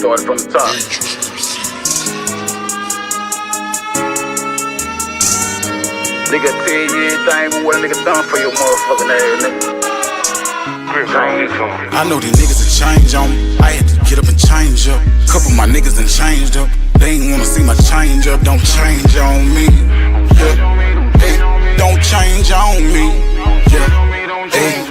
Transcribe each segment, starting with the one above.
started from the top. Nigga tell you anything but what a nigga done for your motherfucking ass, nigga. I know these niggas will change on me. I had to get up and change up. Couple of my niggas done changed up. They ain't wanna see my change up. Don't change on me. Yeah. Hey, don't change on me. Yeah. Hey,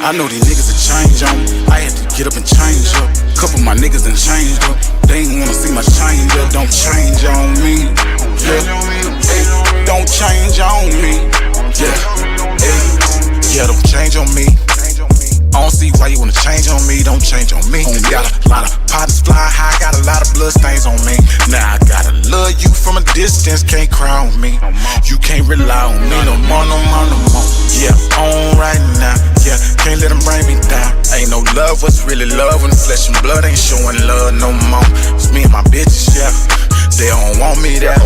I know these niggas will change on me. I had to get up and change up. Couple of my niggas done changed up. They ain't wanna see my change up. Don't change on me. Yeah. Hey, don't change on me. Yeah. Hey, yeah, don't change on me. I don't see why you wanna change on me, don't change on me. Got a lot of partners flying high, got a lot of blood stains on me. Now I gotta love you from a distance, can't cry on me. You can't rely on me no more, no more, no more. Yeah, on right now, yeah, can't let them bring me down. Ain't no love, what's really love when flesh and blood ain't showing love no more. It's me and my bitches, yeah, they don't want me there.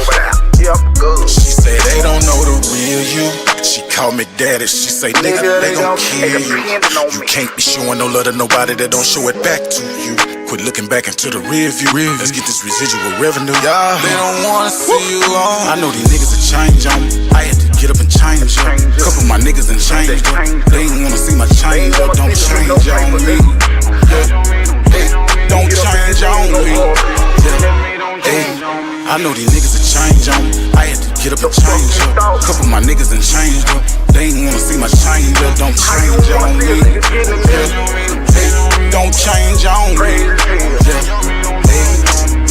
She say they don't know the real you. She call me daddy, she say nigga, they gon' kill you. You can't be showing no love to nobody that don't show it back to you. Quit looking back into the rear view. Let's get this residual revenue. Yeah, they don't wanna see you on. I know these niggas will change on me. I had to get up and change up. Couple of my niggas done changed up. They ain't wanna see my change up. Don't change on me. Yeah. Hey, don't change on me. Yeah. Hey, I know these niggas will change on me. I had to get up and change up. Couple of my niggas done changed up. They ain't wanna see my change up. Don't change on me. Yeah. Hey, don't change on me.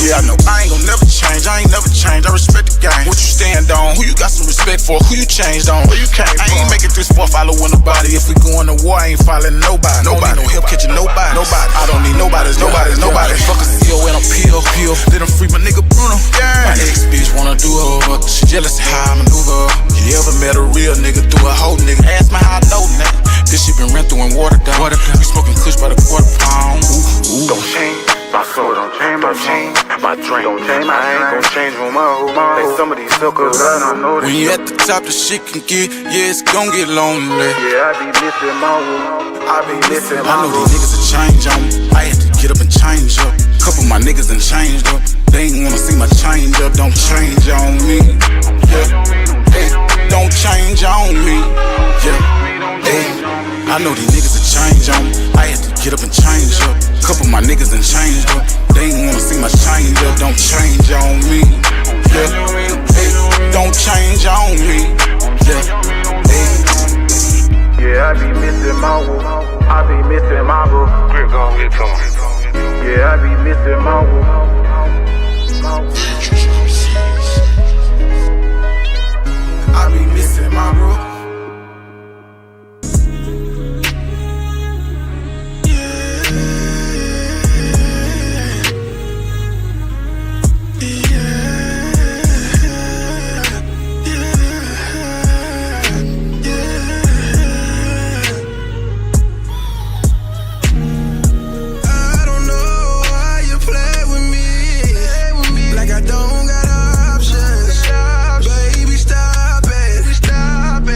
Yeah, I know I ain't gon' never change. I ain't never change. I respect the game. What you stand on? Who you got some respect for? Who you changed on? Where you came from? I ain't making this for following nobody. If we going to war, I ain't following nobody. Nobody, no help catching nobody. Nobody. I don't need nobody's. Nobody's. Nobody. Fuck a CO and I'm peel. Let them free my nigga Bruno. Yeah. My ex bitch wanna do her. She jealous of how I maneuver. You ever met a real nigga through a whole nigga? Ask me how I know that. This shit been ran through and watered down. We smoking kush by the quarter pound. Ooh. Don't change. My soul don't change, my drink don't change, I ain't gon' change on my whole mind. Like some of these suckers, I don't know this. When you at the top, the shit can get, yeah, it's gon' get lonely. Yeah, I be missing my room, I be missing my room. I know these niggas will change on me. I had to get up and change up. Couple of my niggas done changed up. They ain't wanna see my change up. Don't change on me. Yeah. Hey, don't change on me. Yeah. Hey, I know these niggas will change on me. I had to get up and change up. Couple of my niggas done changed up. They ain't wanna see my change up. Don't change on me. Yeah. Hey, don't change on me. Yeah. Hey. Yeah, I be missing my room. I be missing my room. Grip gon' get to him. Yeah, I be missing my room. I be missing my bro. I don't got options. Baby, stop it.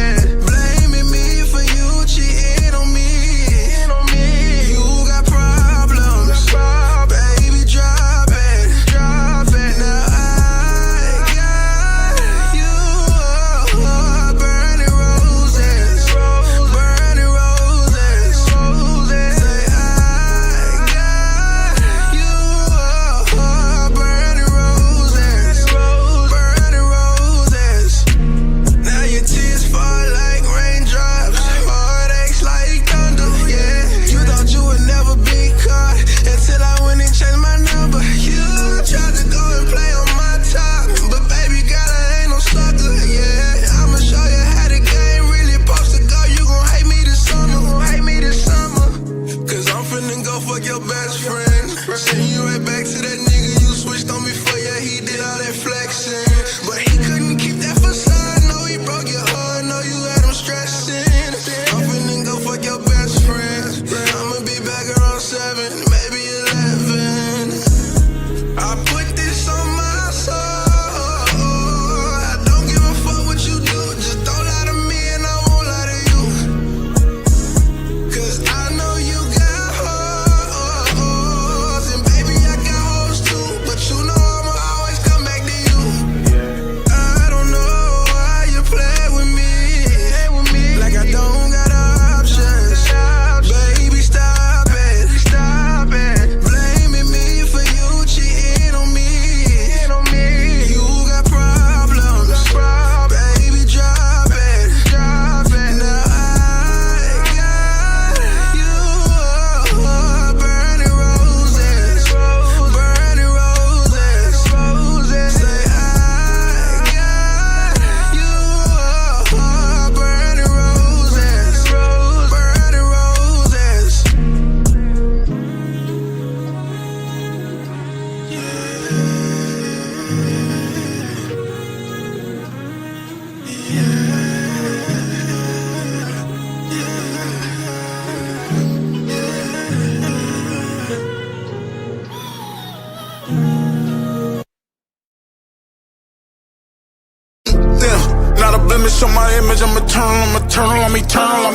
on my image, I'm eternal, I'm eternal.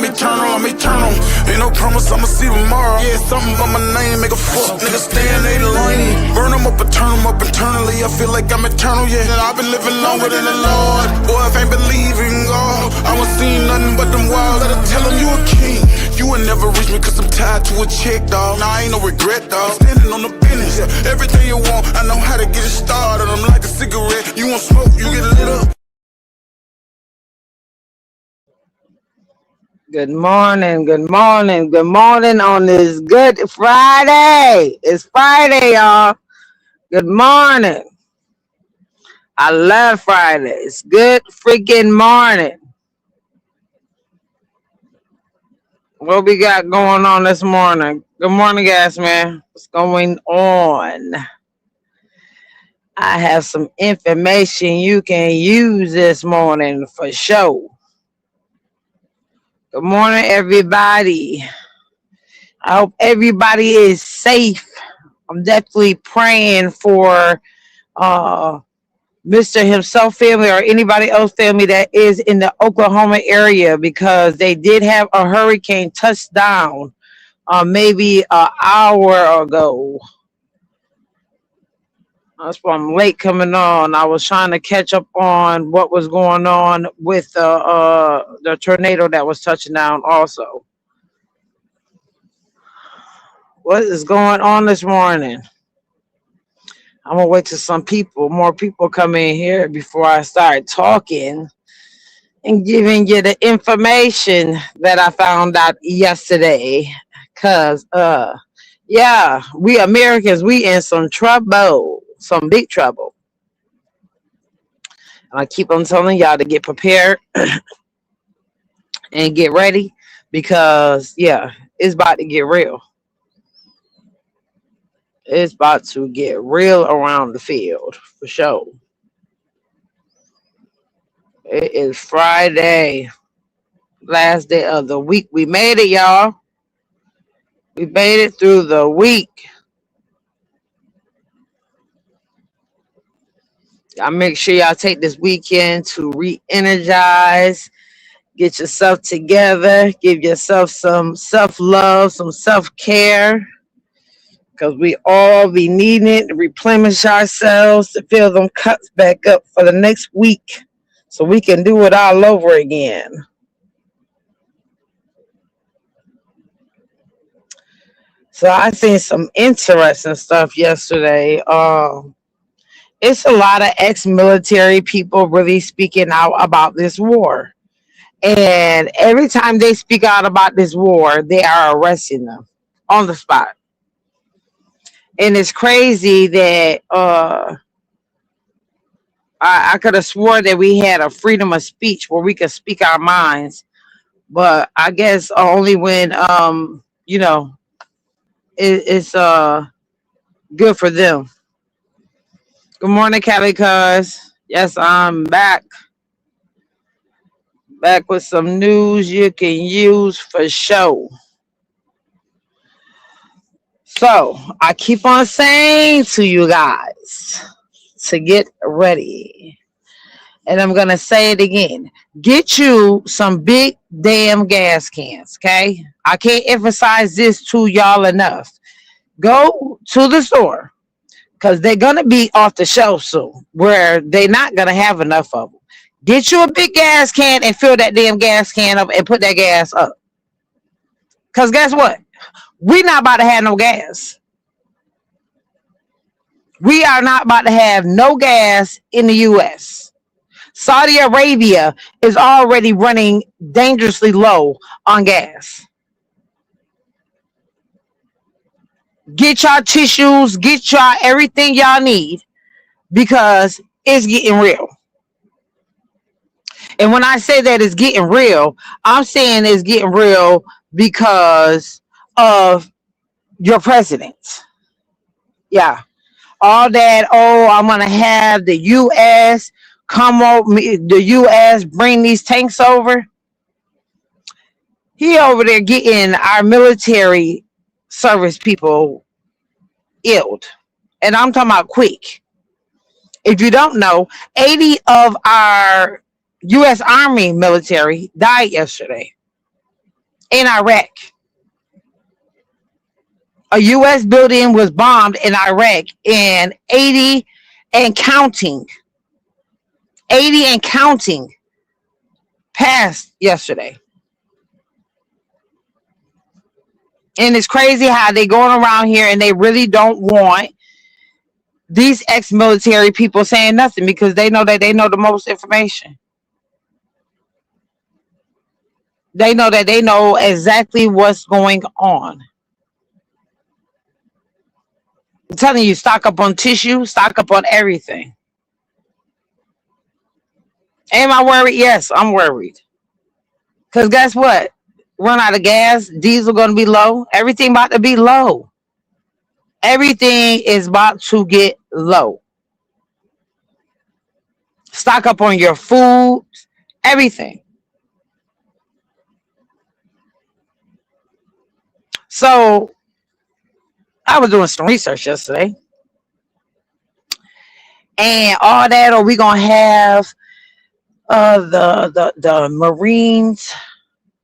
Ain't no promise I'ma see tomorrow. Yeah, something about my name, make a fuck nigga stay in they lane. Burn them up and turn them up internally. I feel like I'm eternal, yeah. And I've been living longer than the Lord. Boy, if I ain't believing God, I won't see nothing but them wild. Gotta tell him you a king. You will never reach me cause I'm tied to a chick, dog. Nah, I ain't no regret, dog. Standing on the business, yeah. Everything you want, I know how to get it started. I'm like a cigarette. You want smoke, you get lit up. Good morning, good morning, good morning on this Good Friday. It's Friday, y'all. Good morning. I love Fridays. Good freaking morning. What we got going on this morning? Good morning, guys, man. What's going on? I have some information you can use this morning for sure. Good morning, everybody. I hope everybody is safe. I'm definitely praying for Mr. himself family or anybody else family that is in the Oklahoma area, because they did have a hurricane touch down maybe an hour ago. That's why I'm late coming on. I was trying to catch up on what was going on with the tornado that was touching down also. What is going on this morning? I'm gonna wait till more people come in here before I start talking and giving you the information that I found out yesterday. Cause yeah, we Americans, we in some trouble, some big trouble. And I keep on telling y'all to get prepared and get ready, because yeah, it's about to get real. It's about to get real around the field for sure. It is Friday, last day of the week. We made it, y'all. We made it through the week. Y'all make sure y'all take this weekend to re-energize, get yourself together, give yourself some self-love, some self-care, because we all be needing it to replenish ourselves, to fill them cups back up for the next week so we can do it all over again. So I seen some interesting stuff yesterday. It's a lot of ex-military people really speaking out about this war. And every time they speak out about this war, they are arresting them on the spot. And it's crazy that I could have swore that we had a freedom of speech where we could speak our minds, but I guess only when it's good for them. Good morning, Kelly Cuz. Yes, I'm back with some news you can use for sure. So I keep on saying to you guys to get ready. And I'm going to say it again. Get you some big damn gas cans, okay? I can't emphasize this to y'all enough. Go to the store, because they're going to be off the shelf soon, where they're not going to have enough of them. Get you a big gas can and fill that damn gas can up and put that gas up. Because guess what? We're not about to have no gas. We are not about to have no gas in the U.S. Saudi Arabia is already running dangerously low on gas. Get y'all tissues, get y'all everything y'all need, because it's getting real. And when I say that it's getting real, I'm saying it's getting real because of your president. Yeah. All that, I'm going to have the U.S. come over, the U.S. bring these tanks over. He over there getting our military service people ill. And I'm talking about quick. If you don't know, 80 of our U.S. Army military died yesterday in Iraq. A U.S. building was bombed in Iraq, and 80 and counting, 80 and counting passed yesterday. And it's crazy how they going around here and they really don't want these ex-military people saying nothing because they know that they know the most information. They know that they know exactly what's going on. I'm telling you, stock up on tissue, stock up on everything. Am I worried? Yes, I'm worried. Because guess what? Run out of gas, diesel going to be low. Everything about to be low. Everything is about to get low. Stock up on your food, everything. So I was doing some research yesterday. And all that, are we going to have the Marines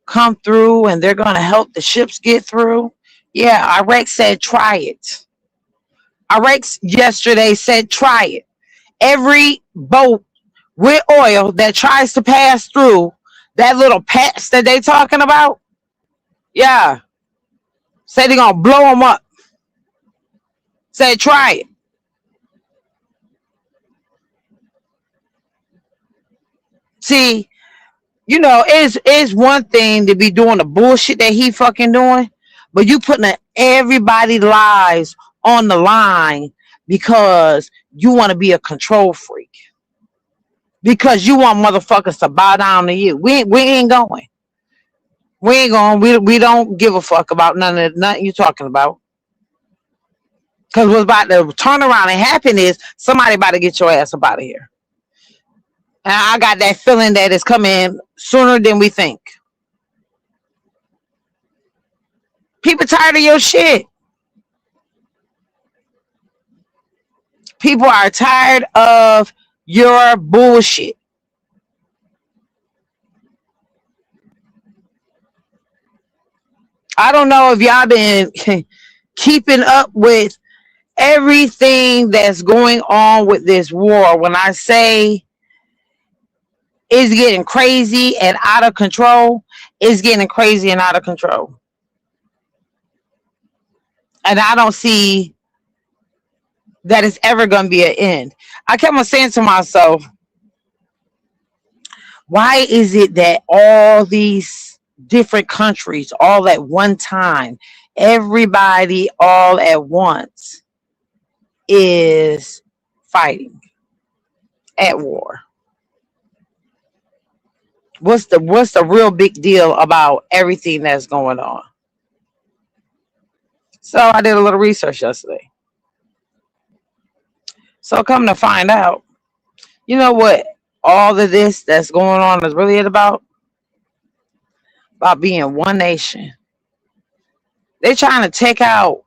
come through and they're going to help the ships get through? Yeah, Iraq said try it. Iraq yesterday said try it. Every boat with oil that tries to pass through that little patch that they talking about, yeah, say they're going to blow them up. Say try it. See, you know, it's one thing to be doing the bullshit that he fucking doing, but you putting everybody's lives on the line because you want to be a control freak. Because you want motherfuckers to bow down to you. We ain't going. We ain't going. We don't give a fuck about nothing you talking about. Because what's about to turn around and happen is somebody about to get your ass up out of here. And I got that feeling that it's coming sooner than we think. People tired of your shit. People are tired of your bullshit. I don't know if y'all been keeping up with everything that's going on with this war. When I say it's getting crazy and out of control, it's getting crazy and out of control. And I don't see that it's ever going to be an end. I kept on saying to myself, why is it that all these different countries, all at one time, everybody all at once is fighting at war? What's the real big deal about everything that's going on? So I did a little research yesterday. So come to find out, you know what all of this that's going on is really about? About being one nation. They're trying to take out,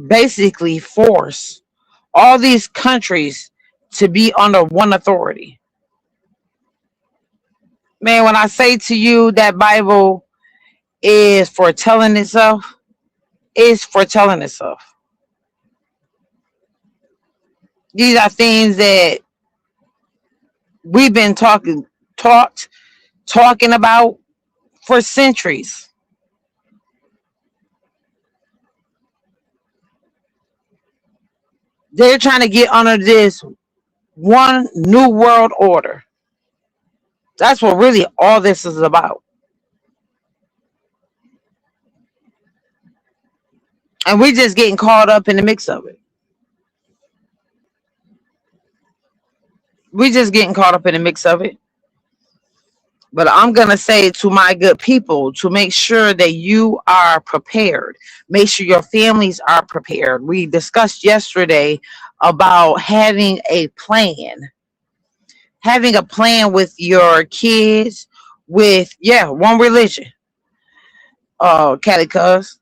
basically force all these countries to be under one authority. Man, when I say to you that Bible is foretelling itself, it's foretelling itself. These are things that we've been talking about for centuries. They're trying to get under this one new world order. That's what really all this is about. And we're just getting caught up in the mix of it. We're just getting caught up in the mix of it. But I'm going to say to my good people to make sure that you are prepared. Make sure your families are prepared. We discussed yesterday about having a plan. Having a plan with your kids, with one religion. Cali Cuz.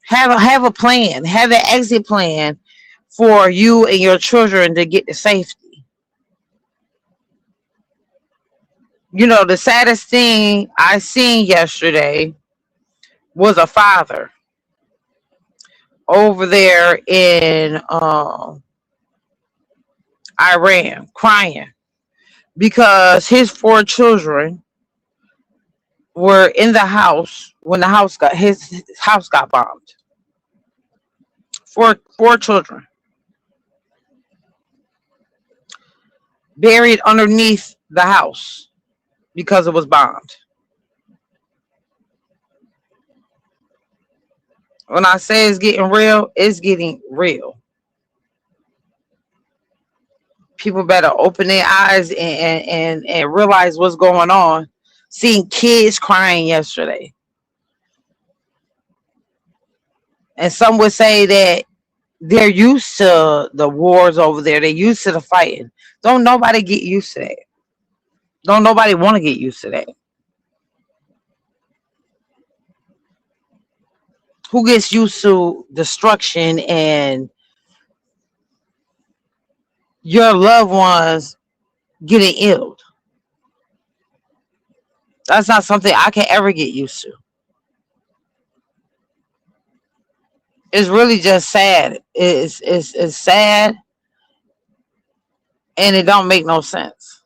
Have a plan. Have an exit plan for you and your children to get to safety. The saddest thing I seen yesterday was a father over there in Iran crying because his four children were in the house when his house got bombed. Four children buried underneath the house because it was bombed. When I say it's getting real, it's getting real. People better open their eyes and realize what's going on. Seeing kids crying yesterday. And some would say that they're used to the wars over there. They're used to the fighting. Don't nobody get used to that. Don't nobody want to get used to that. Who gets used to destruction and your loved ones getting ill? That's not something I can ever get used to. It's really just sad. It's sad and it don't make no sense.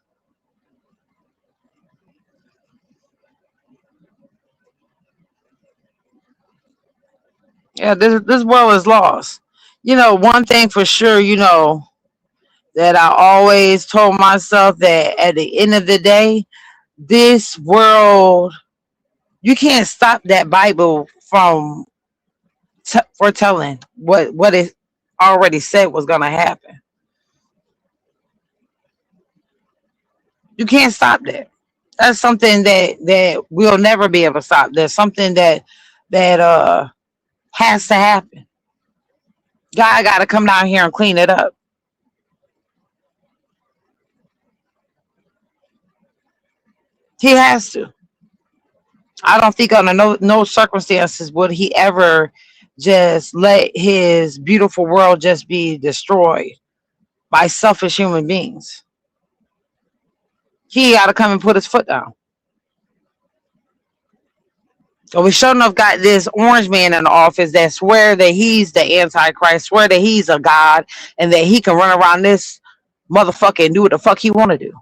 Yeah, this world is lost. One thing for sure, that I always told myself that at the end of the day, this world, you can't stop that Bible from foretelling what it already said was gonna happen. You can't stop that. That's something that we'll never be able to stop. There's something that has to happen. God got to come down here and clean it up. He has to. I don't think under no circumstances would he ever just let his beautiful world just be destroyed by selfish human beings. He got to come and put his foot down. So we sure enough got this orange man in the office that swear that he's the Antichrist, swear that he's a god, and that he can run around this motherfucker and do what the fuck he want to do.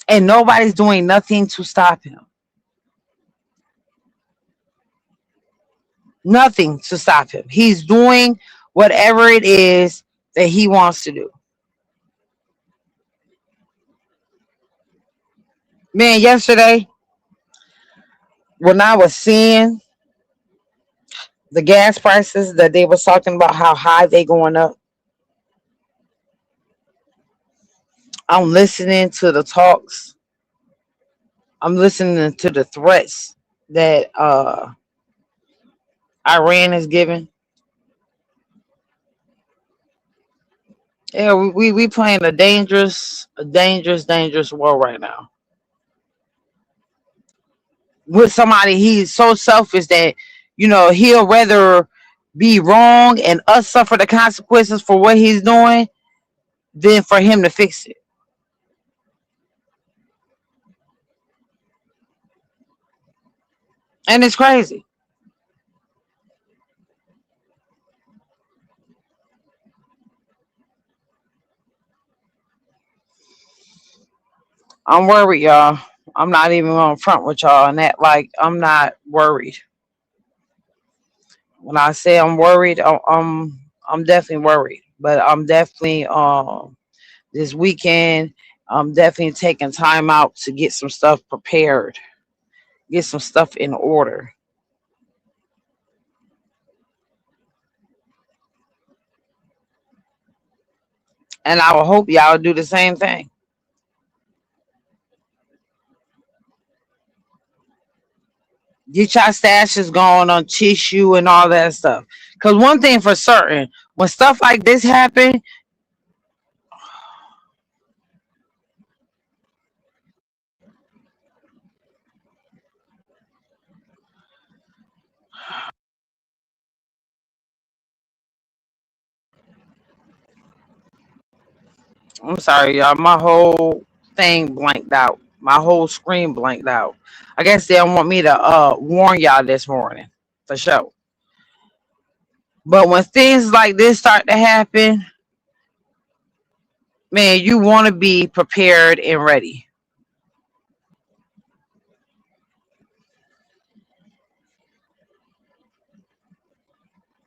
And nobody's doing nothing to stop him. Nothing to stop him. He's doing whatever it is that he wants to do. Man, yesterday when I was seeing the gas prices that they was talking about how high they going up, I'm listening to the talks. I'm listening to the threats that Iran is giving. Yeah, we playing a dangerous war right now. With somebody, he's so selfish that he'll rather be wrong and us suffer the consequences for what he's doing than for him to fix it. And it's crazy. I'm worried, y'all. I'm not even on front with y'all and that. Like, I'm not worried. When I say I'm worried, I'm definitely worried. But I'm definitely this weekend, I'm definitely taking time out to get some stuff prepared, get some stuff in order. And I will hope y'all do the same thing. Get your stashes going on tissue and all that stuff. Cause one thing for certain, when stuff like this happen, I'm sorry, y'all. My whole thing blanked out. My whole screen blanked out. I guess they don't want me to warn y'all this morning for sure. But when things like this start to happen, man, you want to be prepared and ready.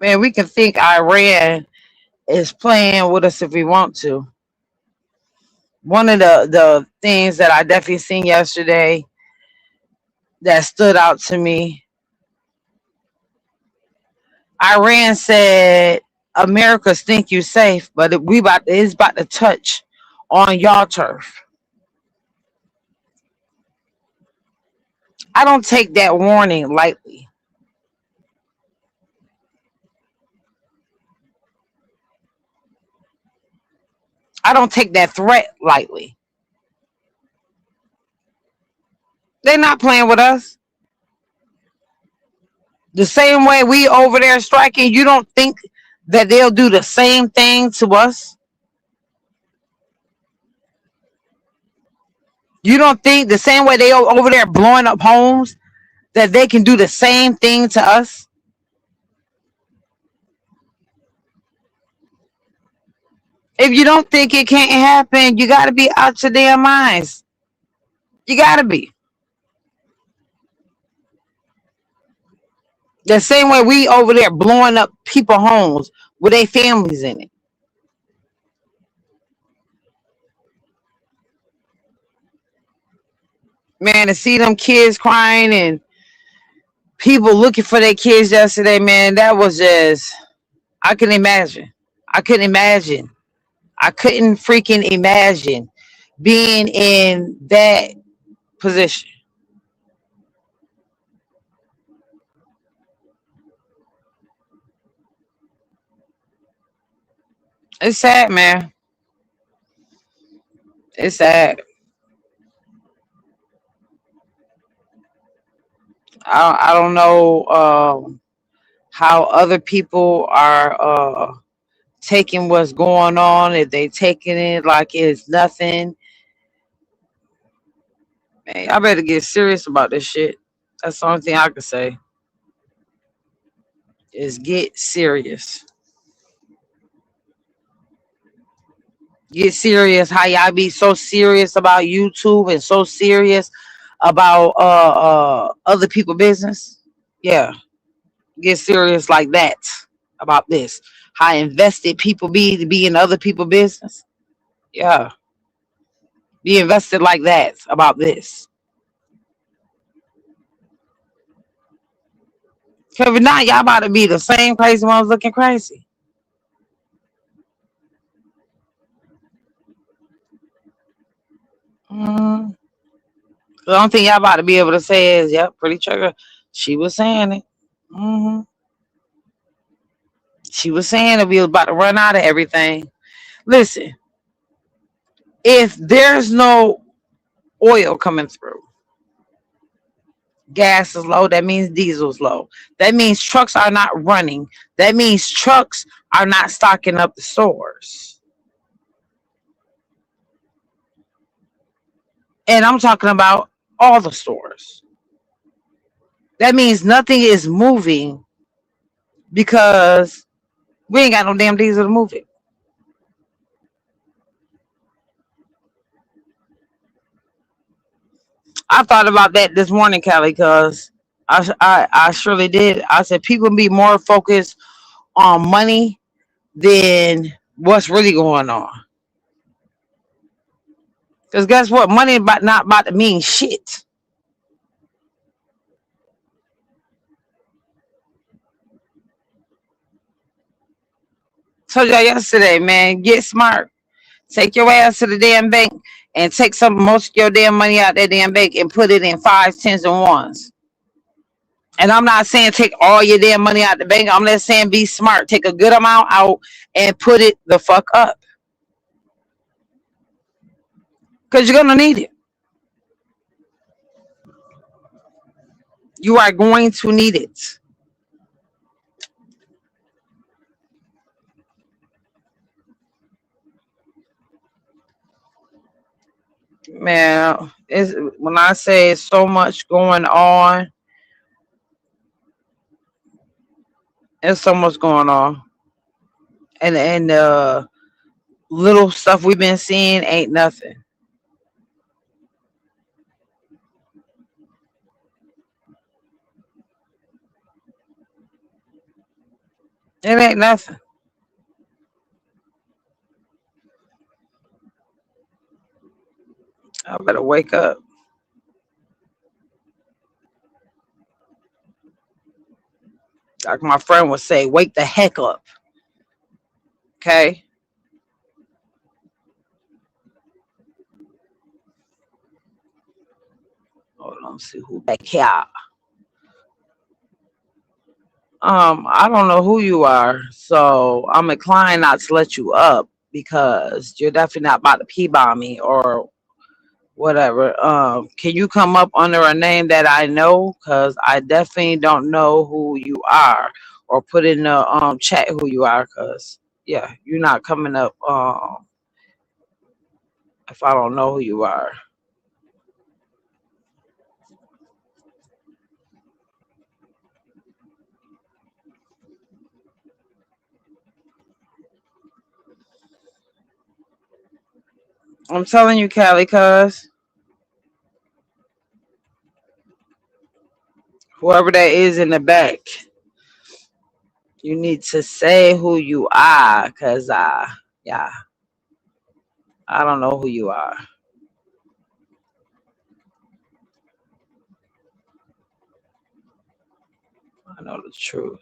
Man, we can think Iran is playing with us if we want to. One of the things that I definitely seen yesterday that stood out to me, Iran said Americans think you safe, but it's about to touch on y'all turf. I don't take that warning lightly. I don't take that threat lightly. They're not playing with us. The same way we over there striking, you don't think that they'll do the same thing to us? You don't think the same way they over there blowing up homes that they can do the same thing to us? If you don't think it can't happen, you got to be out your damn minds. You got to be. The same way we over there blowing up people homes with their families in it. Man, to see them kids crying and people looking for their kids yesterday, man, that was just, I couldn't imagine. I couldn't imagine. I couldn't freaking imagine being in that position. It's sad, man. It's sad. I don't know how other people are taking what's going on. If they taking it like it's nothing, man, I better get serious about this shit. That's the only thing I can say is get serious. Get serious. How y'all be so serious about YouTube and so serious about other people business? Yeah, get serious like that about this. How invested people be to be in other people business? Yeah, be invested like that about this. Cause if not, y'all about to be the same crazy ones looking crazy. Mm. The only thing y'all about to be able to say is, "Yep, pretty trigger." She was saying it. Hmm. She was saying that we was about to run out of everything. Listen, if there's no oil coming through, gas is low. That means diesel's low. That means trucks are not running. That means trucks are not stocking up the stores. And I'm talking about all the stores. That means nothing is moving because we ain't got no damn diesel to move it. I thought about that this morning, Kelly, because I surely did. I said people be more focused on money than what's really going on. Because guess what? Money about not about to mean shit. Told y'all yesterday, man, get smart. Take your ass to the damn bank and take some most of your damn money out that damn bank and put it in fives, tens, and ones. And I'm not saying take all your damn money out the bank. I'm just saying be smart. Take a good amount out and put it the fuck up. Because you're gonna need it. You are going to need it. Man, it's when I say it's so much going on, there's so much going on. And little stuff we've been seeing ain't nothing. It ain't nothing. I better wake up. Like my friend would say, wake the heck up. Okay. Hold on, see who back here. I don't know who you are, so I'm inclined not to let you up because you're definitely not about to pee bomb me or whatever. Can you come up under a name that I know? Cause I definitely don't know who you are, or put in the chat who you are. Cause yeah, you're not coming up if I don't know who you are. I'm telling you, Callie, cuz whoever that is in the back, you need to say who you are. Cause yeah, I don't know who you are. I know the truth.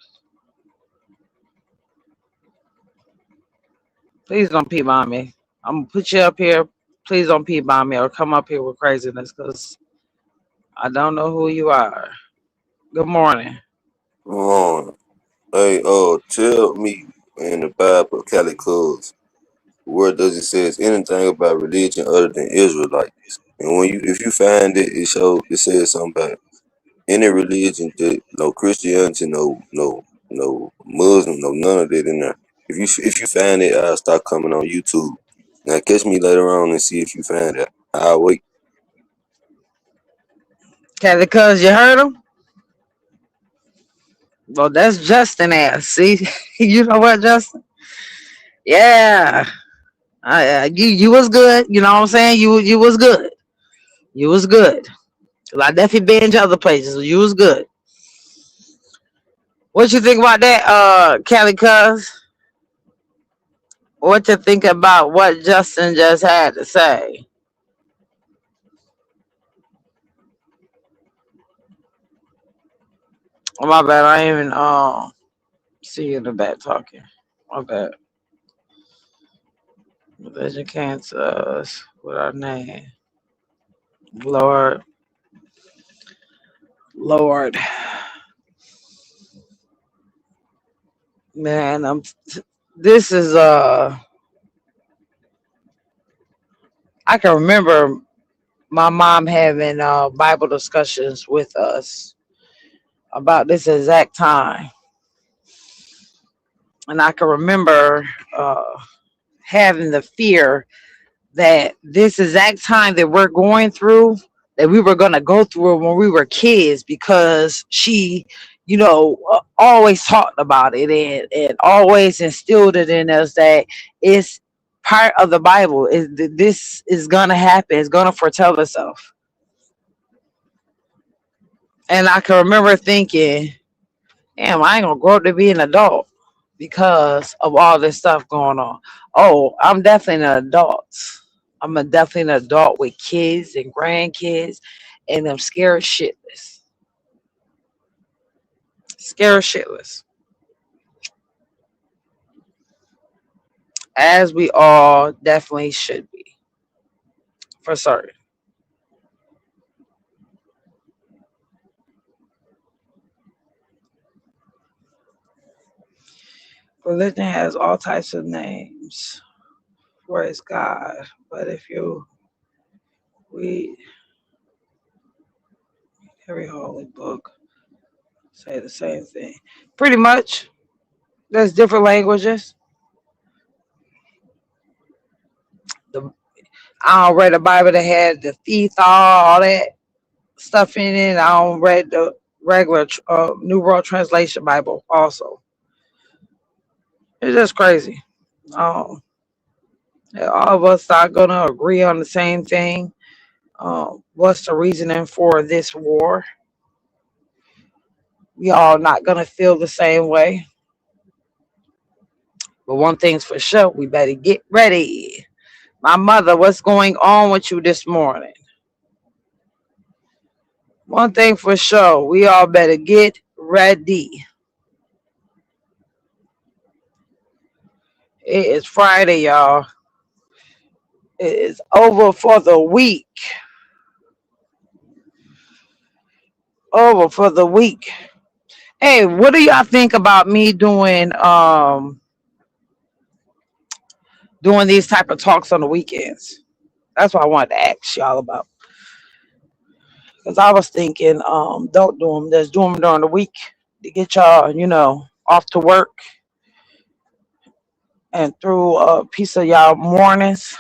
Please don't pee on me. I'm gonna put you up here. Please don't pee on me or come up here with craziness because I don't know who you are. Good morning. On. Hey, tell me in the Bible, Calicos, where does it says anything about religion other than Israelites? And when you, if you find it, it says something about any religion that no Christianity, no Muslim, no none of that in there. If you find it, I'll start coming on YouTube. Now catch me later on and see if you find it. I'll wait. Okay, because you heard him? Well, that's Justin ass. See, you know what, Justin? Yeah, you was good. You know what I'm saying? You was good. You was good. 'Cause I definitely been to other places. So you was good. What you think about that, Kelly? Cuz what you think about what Justin just had to say? Oh, my bad. I ain't even see you in the back talking. My bad. Religion came to us with our name. Lord, Lord, man, this is I can remember my mom having Bible discussions with us about this exact time, and I can remember having the fear that this exact time that we're going through, that we were going to go through it when we were kids, because she, always talked about it, and always instilled it in us that it's part of the Bible. Is this is going to happen? It's going to foretell itself. And I can remember thinking, damn, I ain't going to grow up to be an adult because of all this stuff going on. Oh, I'm definitely an adult. Definitely an adult with kids and grandkids, and I'm scared shitless. Scared shitless. As we all definitely should be, for certain. Religion has all types of names for its God, but if you read every holy book, say the same thing. Pretty much. There's different languages. The I don't read the Bible that had the thief, all that stuff in it. I don't read the regular New World Translation Bible also. It's just crazy. Um, all of us are gonna agree on the same thing. What's the reasoning for this war? We all not gonna feel the same way. But one thing's for sure, we better get ready. My mother, what's going on with you this morning? One thing for sure, we all better get ready. It is Friday, y'all. It is over for the week. Over for the week. Hey, what do y'all think about me doing these type of talks on the weekends? That's what I wanted to ask y'all about. Because I was thinking, don't do them. Just do them during the week to get y'all, off to work and through a piece of y'all mornings.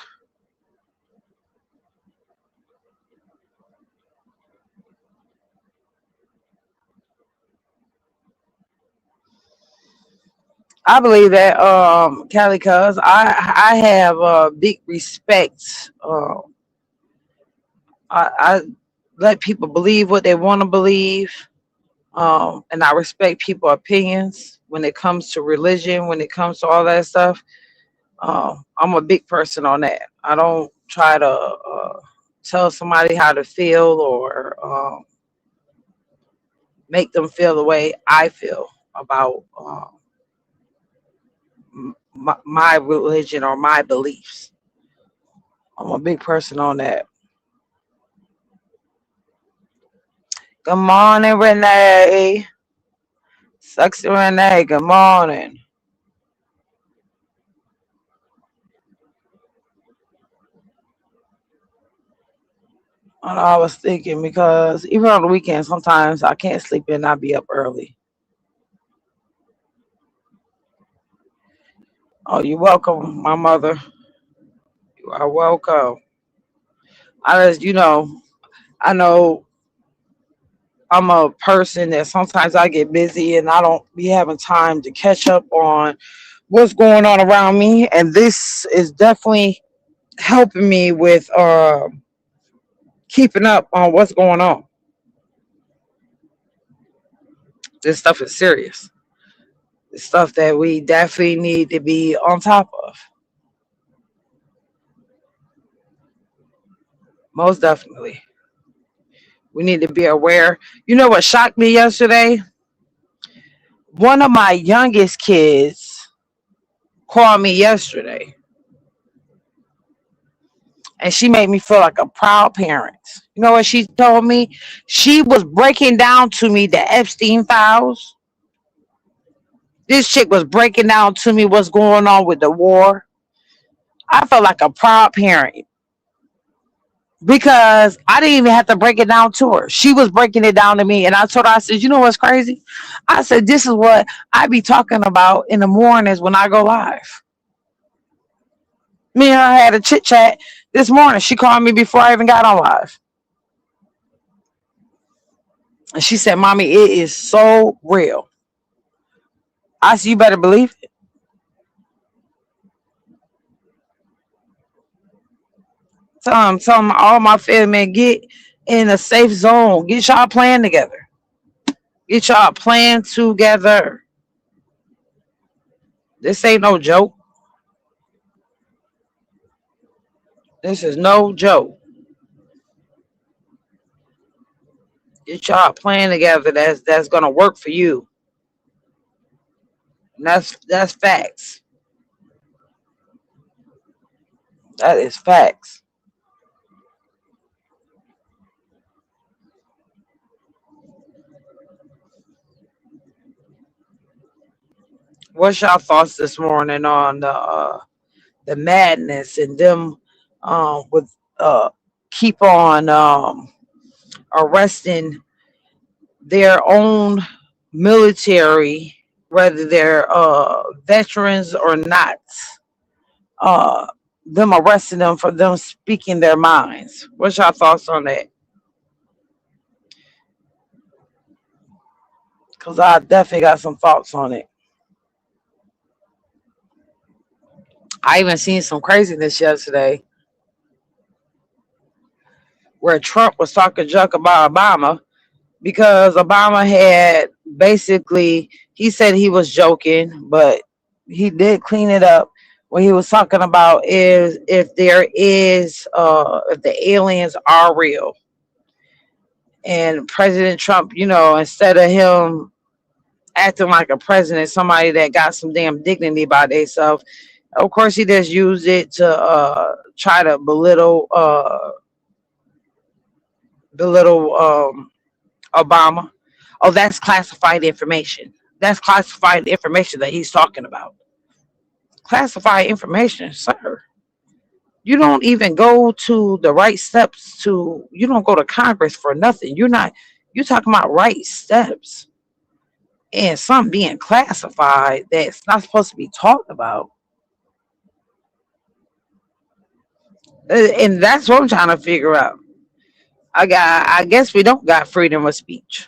I believe that, Kelly, cuz I have big respect. I let people believe what they want to believe. And I respect people's opinions when it comes to religion, when it comes to all that stuff. I'm a big person on that. I don't try to tell somebody how to feel or make them feel the way I feel about my religion or my beliefs. I'm a big person on that. Good morning, Renee. Sexy Renee, good morning. And I was thinking because even on the weekend, sometimes I can't sleep and I be up early. Oh, you're welcome, my mother. You are welcome. I just, I know I'm a person that sometimes I get busy and I don't be having time to catch up on what's going on around me. And this is definitely helping me with keeping up on what's going on. This stuff is serious. It's stuff that we definitely need to be on top of. Most definitely. We need to be aware. You know what shocked me yesterday? One of my youngest kids called me yesterday and she made me feel like a proud parent. You know what she told me? She was breaking down to me the Epstein files. This chick was breaking down to me what's going on with the war. I felt like a proud parent because I didn't even have to break it down to her. She was breaking it down to me. And I told her, I said, you know what's crazy? I said, this is what I be talking about in the mornings when I go live. Me and her had a chit chat this morning. She called me before I even got on live. And she said, Mommy, it is so real. I said, you better believe it. Tell them all my family, get in a safe zone. Get y'all playing together. Get y'all playing together. This ain't no joke. This is no joke. Get y'all playing together. That's gonna work for you. And that's facts. That is facts. What's y'all thoughts this morning on the madness and them with keep on arresting their own military, whether they're veterans or not. them arresting them for them speaking their minds. What's your thoughts on that? Because I definitely got some thoughts on it. I even seen some craziness yesterday where Trump was talking junk about Obama because Obama had basically, he said he was joking, but he did clean it up. What he was talking about is if there is, if the aliens are real, and President Trump, instead of him acting like a president, somebody that got some damn dignity by themselves, of course he just used it to try to belittle Obama. Oh, that's classified information. That's classified information that he's talking about. Classified information, sir. You don't even go to the right steps to, you don't go to Congress for nothing. You're talking about right steps and something being classified that's not supposed to be talked about. And that's what I'm trying to figure out. I guess we don't got freedom of speech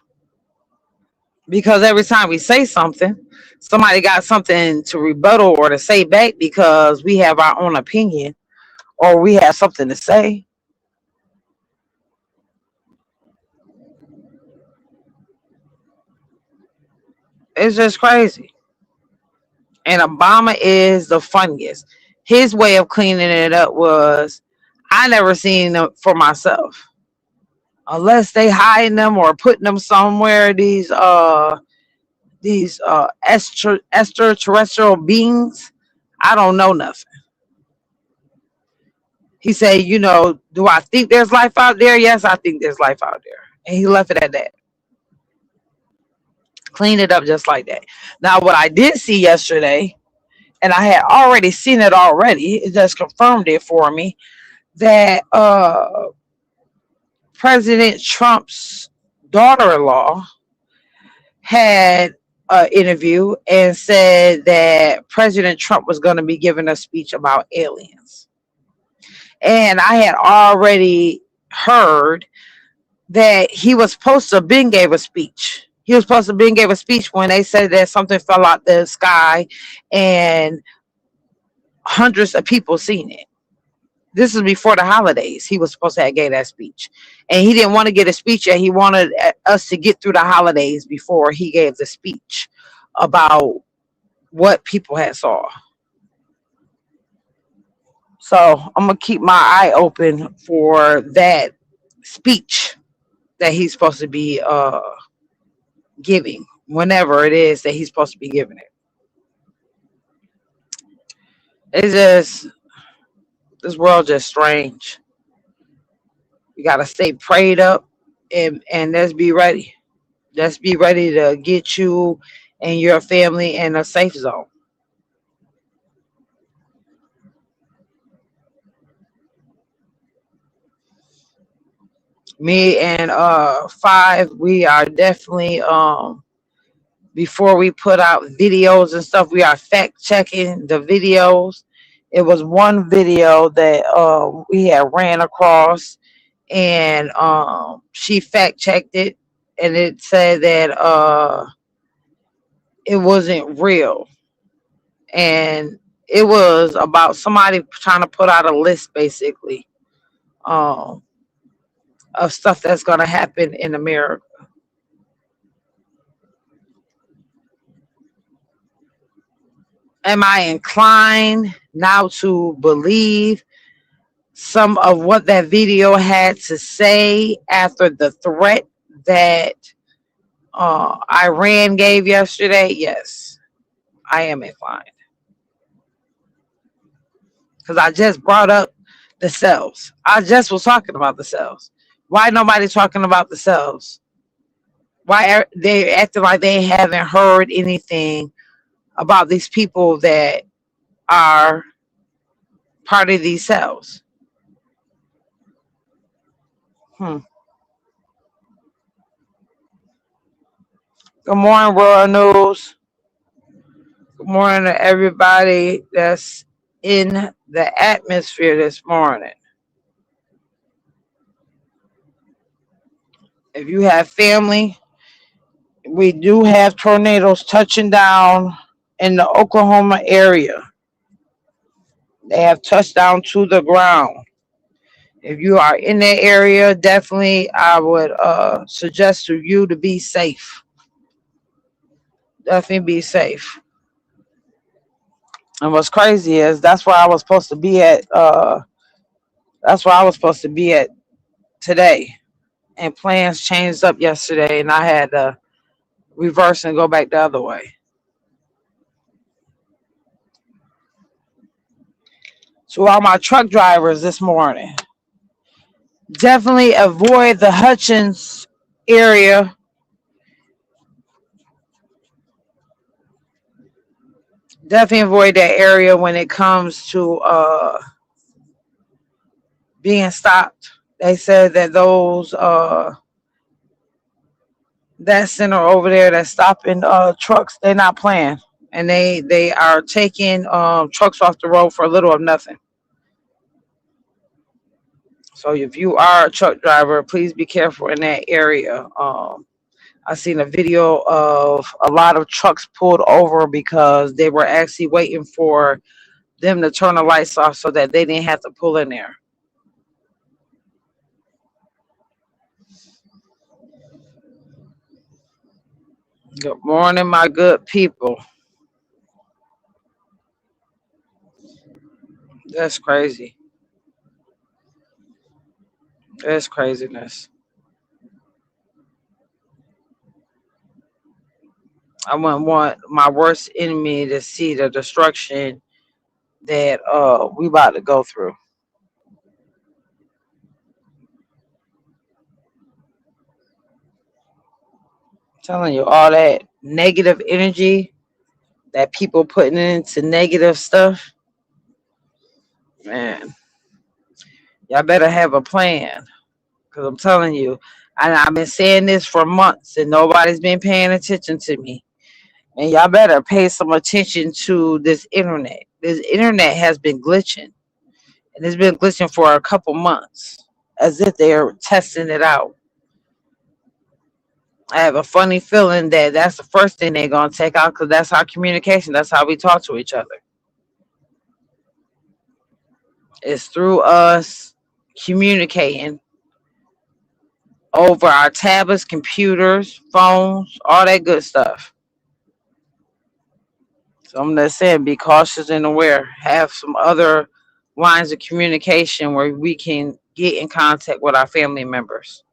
because every time we say something, somebody got something to rebuttal or to say back because we have our own opinion or we have something to say. It's just crazy. And Obama is the funniest. His way of cleaning it up was, I never seen them for myself. Unless they hiding them or putting them somewhere, these extraterrestrial beings, I don't know nothing. He said, do I think there's life out there? Yes, I think there's life out there. And he left it at that. Clean it up just like that. Now, what I did see yesterday, and I had already seen it already, it just confirmed it for me, that President Trump's daughter-in-law had an interview and said that President Trump was going to be giving a speech about aliens. And I had already heard that he was supposed to have been gave a speech. He was supposed to have been gave a speech when they said that something fell out the sky and hundreds of people seen it. This is before the holidays. He was supposed to have gave that speech. And he didn't want to get a speech yet. He wanted us to get through the holidays before he gave the speech about what people had saw. So I'm going to keep my eye open for that speech that he's supposed to be giving, whenever it is that he's supposed to be giving it. It's just, this world just strange. You gotta stay prayed up and let's be ready. Let's be ready to get you and your family in a safe zone. Me and Five, we are definitely before we put out videos and stuff, we are fact checking the videos. It was one video that we had ran across, and she fact checked it, and it said that it wasn't real, and it was about somebody trying to put out a list, basically, of stuff that's going to happen in America. Am I inclined now to believe some of what that video had to say after the threat that Iran gave yesterday? Yes, I am inclined. Because I just brought up the cells. I just was talking about the cells. Why nobody talking about the cells? Why are they acting like they haven't heard anything about these people that are part of these cells? Good morning, World News. Good morning to everybody that's in the atmosphere this morning. If you have family, we do have tornadoes touching down in the Oklahoma area. They have touched down to the ground. If you are in that area, definitely I would suggest to you to be safe. Definitely be safe. And what's crazy is that's where I was supposed to be at. That's where I was supposed to be at today. And plans changed up yesterday, and I had to reverse and go back the other way. To all my truck drivers this morning, definitely avoid the Hutchins area. Definitely avoid that area when it comes to being stopped. They said that those that center over there that's stopping trucks, they're not playing, and they are taking trucks off the road for a little of nothing. So if you are a truck driver, please be careful in that area. I seen a video of a lot of trucks pulled over because they were actually waiting for them to turn the lights off so that they didn't have to pull in there. Good morning, my good people. That's crazy. That's craziness. I wouldn't want my worst enemy to see the destruction that we about to go through. I'm telling you, all that negative energy that people putting into negative stuff, man, y'all better have a plan. Because I'm telling you, and I've been saying this for months and nobody's been paying attention to me. And y'all better pay some attention to this internet. This internet has been glitching. And it's been glitching for a couple months as if they're testing it out. I have a funny feeling that that's the first thing they're going to take out because that's our communication. That's how we talk to each other. It's through us communicating over our tablets, computers, phones, all that good stuff. So I'm just saying, be cautious and aware. Have some other lines of communication where we can get in contact with our family members,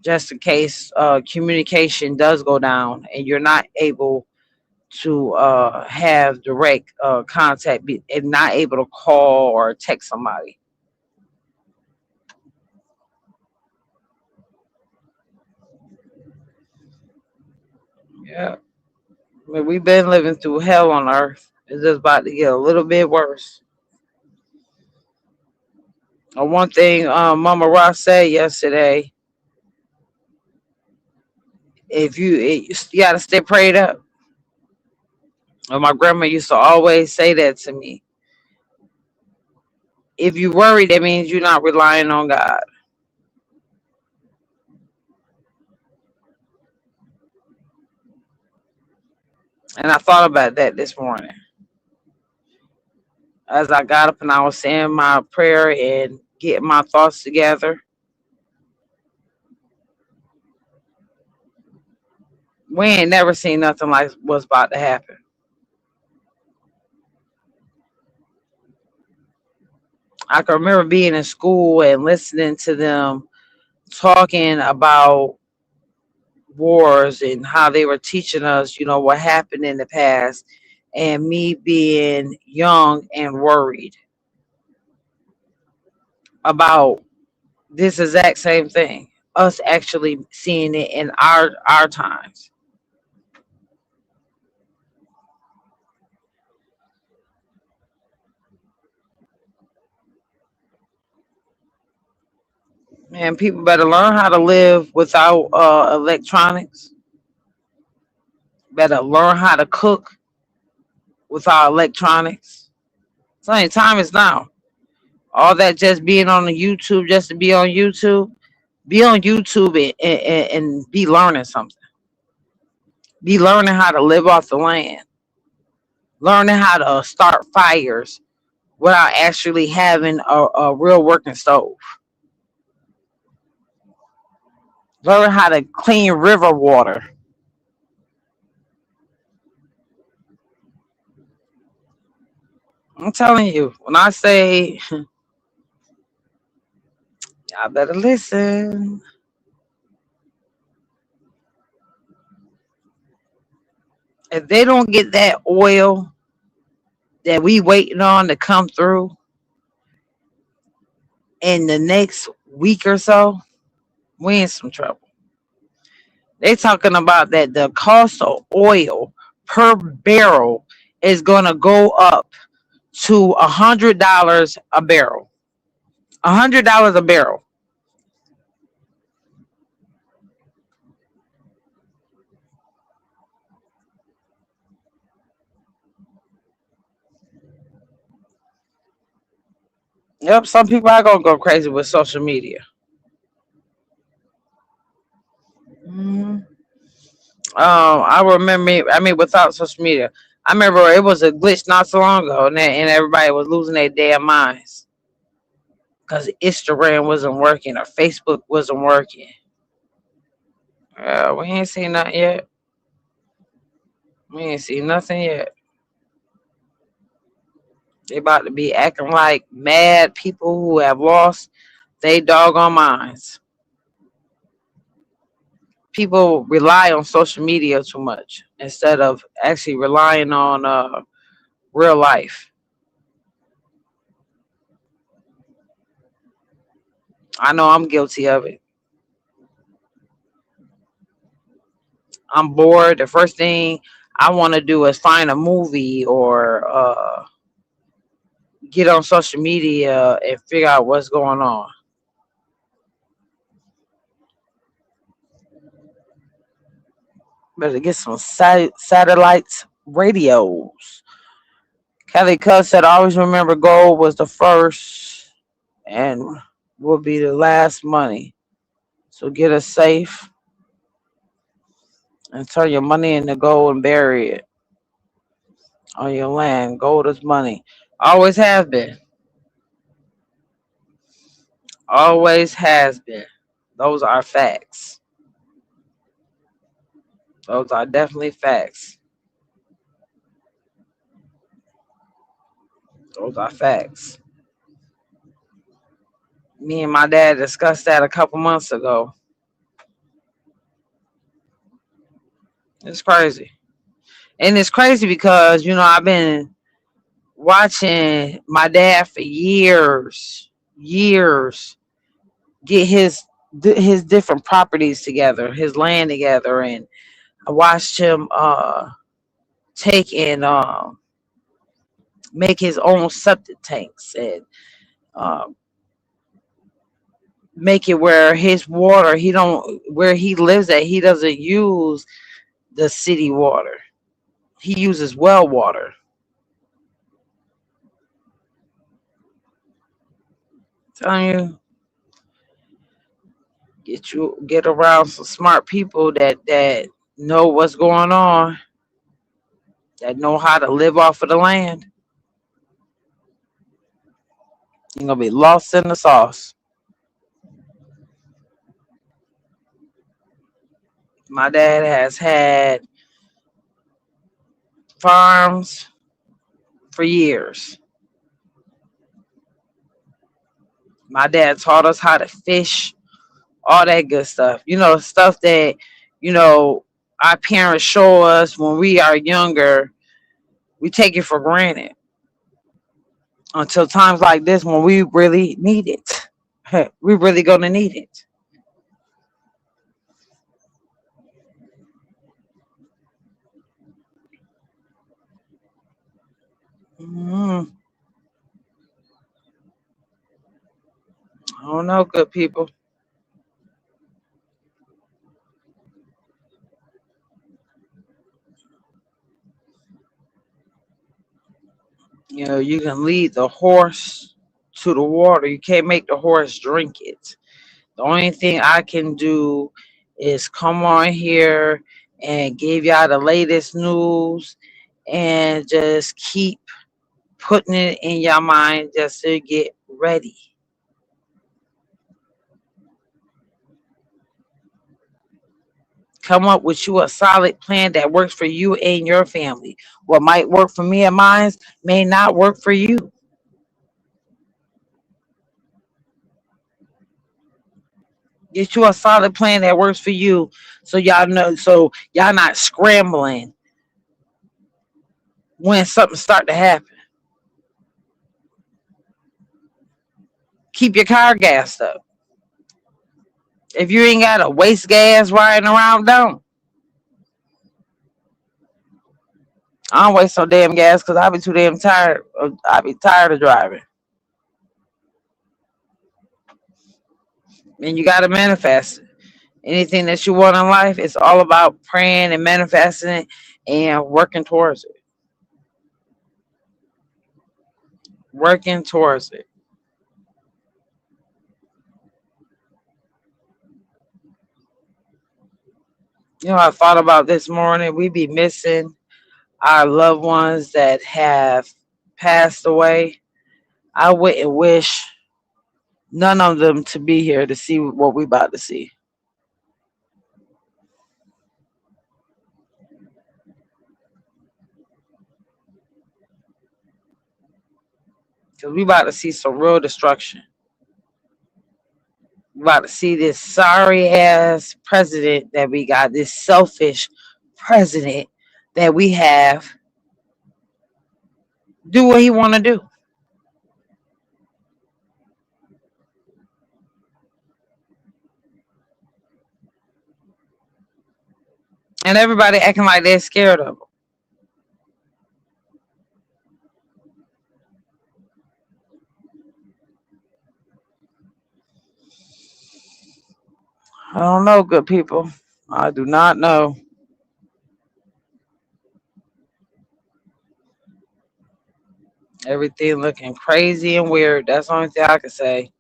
just in case communication does go down and you're not able to have direct contact and not able to call or text somebody. Yeah. I mean, we've been living through hell on earth. It's just about to get a little bit worse. One thing Mama Ross said yesterday, you got to stay prayed up. And my grandma used to always say that to me. If you worry, that means you're not relying on God. And I thought about that this morning as I got up and I was saying my prayer and getting my thoughts together. We ain't never seen nothing like what's about to happen. I can remember being in school and listening to them talking about wars and how they were teaching us, what happened in the past, and me being young and worried about this exact same thing, us actually seeing it in our times. Man, people better learn how to live without electronics. Better learn how to cook without electronics. So time is now. All that just being on the YouTube just to be on YouTube. Be on YouTube and be learning something. Be learning how to live off the land. Learning how to start fires without actually having a real working stove. Learn how to clean river water. I'm telling you, when I say y'all better listen. If they don't get that oil that we waiting on to come through in the next week or so, we in some trouble. They talking about that the cost of oil per barrel is gonna go up to $100 a barrel. $100 a barrel. Yep, some people are gonna go crazy with social media. Mhm. I remember. I mean, without social media, I remember it was a glitch not so long ago, and everybody was losing their damn minds because Instagram wasn't working or Facebook wasn't working. We ain't seen nothing yet. We ain't seen nothing yet. They about to be acting like mad people who have lost they doggone minds. People rely on social media too much instead of actually relying on real life. I know I'm guilty of it. I'm bored. The first thing I want to do is find a movie or get on social media and figure out what's going on. Better get some satellite radios. Kelly Cuss said, "Always remember gold was the first and will be the last money. So get a safe and turn your money into gold and bury it on your land. Gold is money. Always has been. Always has been. Those are facts. Those are definitely facts. Those are facts. Me and my dad discussed that a couple months ago. It's crazy. And it's crazy because, I've been watching my dad for years, get his different properties together, his land together, and I watched him take and make his own septic tanks and uh, make it where his water he don't where he lives at he doesn't use the city water. He uses well water. Telling you, get around some smart people that know what's going on, that know how to live off of the land. You're gonna be lost in the sauce. My dad has had farms for years. My dad taught us how to fish, all that good stuff. Stuff that, you know, our parents show us when we are younger, we take it for granted until times like this when we really need it. We really gonna need it. Mm, I don't know, good people. You know, you can lead the horse to the water. You can't make the horse drink it. The only thing I can do is come on here and give y'all the latest news and just keep putting it in your mind just to get ready. Come up with you a solid plan that works for you and your family. What might work for me and mine may not work for you. Get you a solid plan that works for you so y'all know, so y'all not scrambling when something start to happen. Keep your car gassed up. If you ain't got to waste gas riding around, don't. I don't waste no damn gas because I be too damn tired. I be tired of driving. And you got to manifest it. Anything that you want in life, it's all about praying and manifesting it and working towards it. Working towards it. You know, I thought about this morning. We be missing our loved ones that have passed away. I wouldn't wish none of them to be here to see what we about to see. Because we about to see some real destruction. We about to see this sorry ass president that we got, this selfish president that we have, do what he want to do. And everybody acting like they're scared of him. I don't know, good people. I do not know. Everything looking crazy and weird. That's the only thing I can say.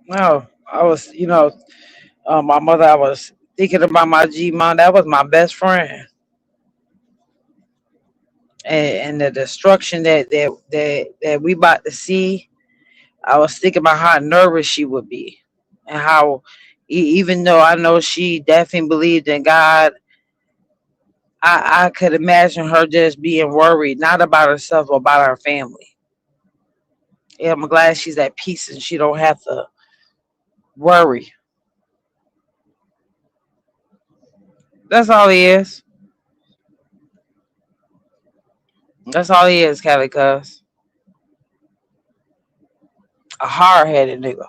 No, I was, my mother, I was thinking about my G mom. That was my best friend. And the destruction that we about to see, I was thinking about how nervous she would be. And how, even though I know she definitely believed in God, I could imagine her just being worried, not about herself, but about her family. Yeah, I'm glad she's at peace and she don't have to worry. That's all he is. That's all he is, Cali Cuz. A hard-headed nigga.